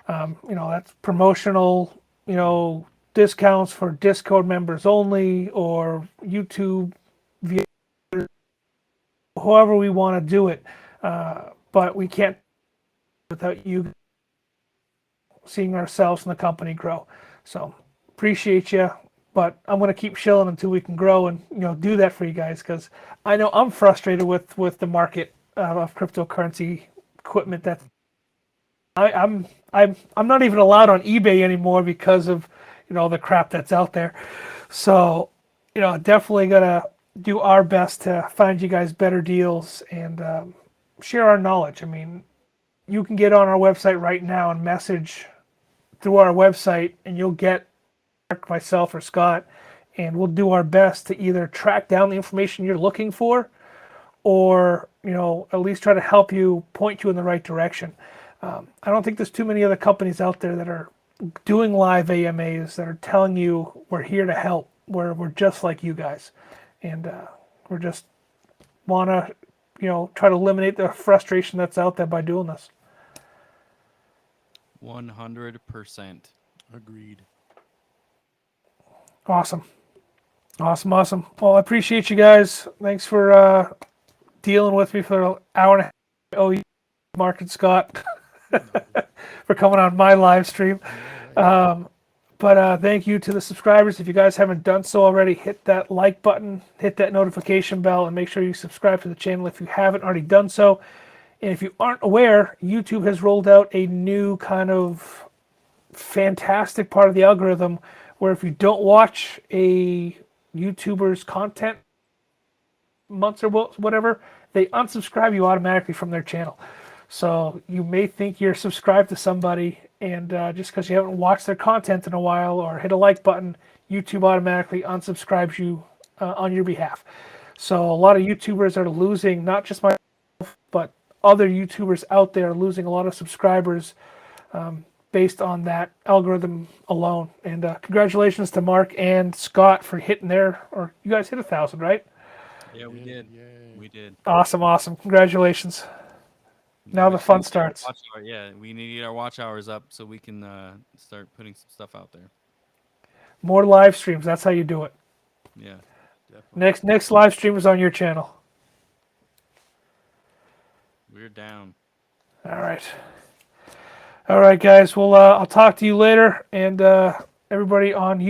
That's promotional, discounts for Discord members only, or YouTube, via however we want to do it. But we can't without you seeing ourselves and the company grow. So appreciate you, but I'm going to keep shilling until we can grow and do that for you guys, because I know I'm frustrated with the market of cryptocurrency equipment. That I'm not even allowed on eBay anymore because of the crap that's out there. So definitely gonna do our best to find you guys better deals and share our knowledge. I mean, you can get on our website right now and message through our website, and you'll get myself or Scott, and we'll do our best to either track down the information you're looking for, or at least try to help you, point you in the right direction. I don't think there's too many other companies out there that are doing live AMAs that are telling you we're here to help. We're just like you guys, and we're just want to try to eliminate the frustration that's out there by doing this. 100%. Agreed. Awesome. Well, I appreciate you guys. Thanks for dealing with me for an hour and a half. Oh, Mark and Scott, for coming on my live stream. But thank you to the subscribers. If you guys haven't done so already, hit that like button, hit that notification bell, and make sure you subscribe to the channel if you haven't already done so. And if you aren't aware, YouTube has rolled out a new kind of fantastic part of the algorithm where if you don't watch a YouTuber's content months or whatever, they unsubscribe you automatically from their channel. So you may think you're subscribed to somebody, and just because you haven't watched their content in a while or hit a like button, YouTube automatically unsubscribes you on your behalf. So a lot of YouTubers are losing, not just myself, but other YouTubers out there, losing a lot of subscribers based on that algorithm alone. And congratulations to Mark and Scott for hitting or you guys hit 1,000, right? Yeah, we did. Yay. We did. Awesome. Congratulations. Now the fun starts. Yeah, we need to get our watch hours up so we can start putting some stuff out there. More live streams. That's how you do it. Yeah. Definitely. Next live stream is on your channel. We're down. All right, guys. Well, I'll talk to you later, and everybody on YouTube.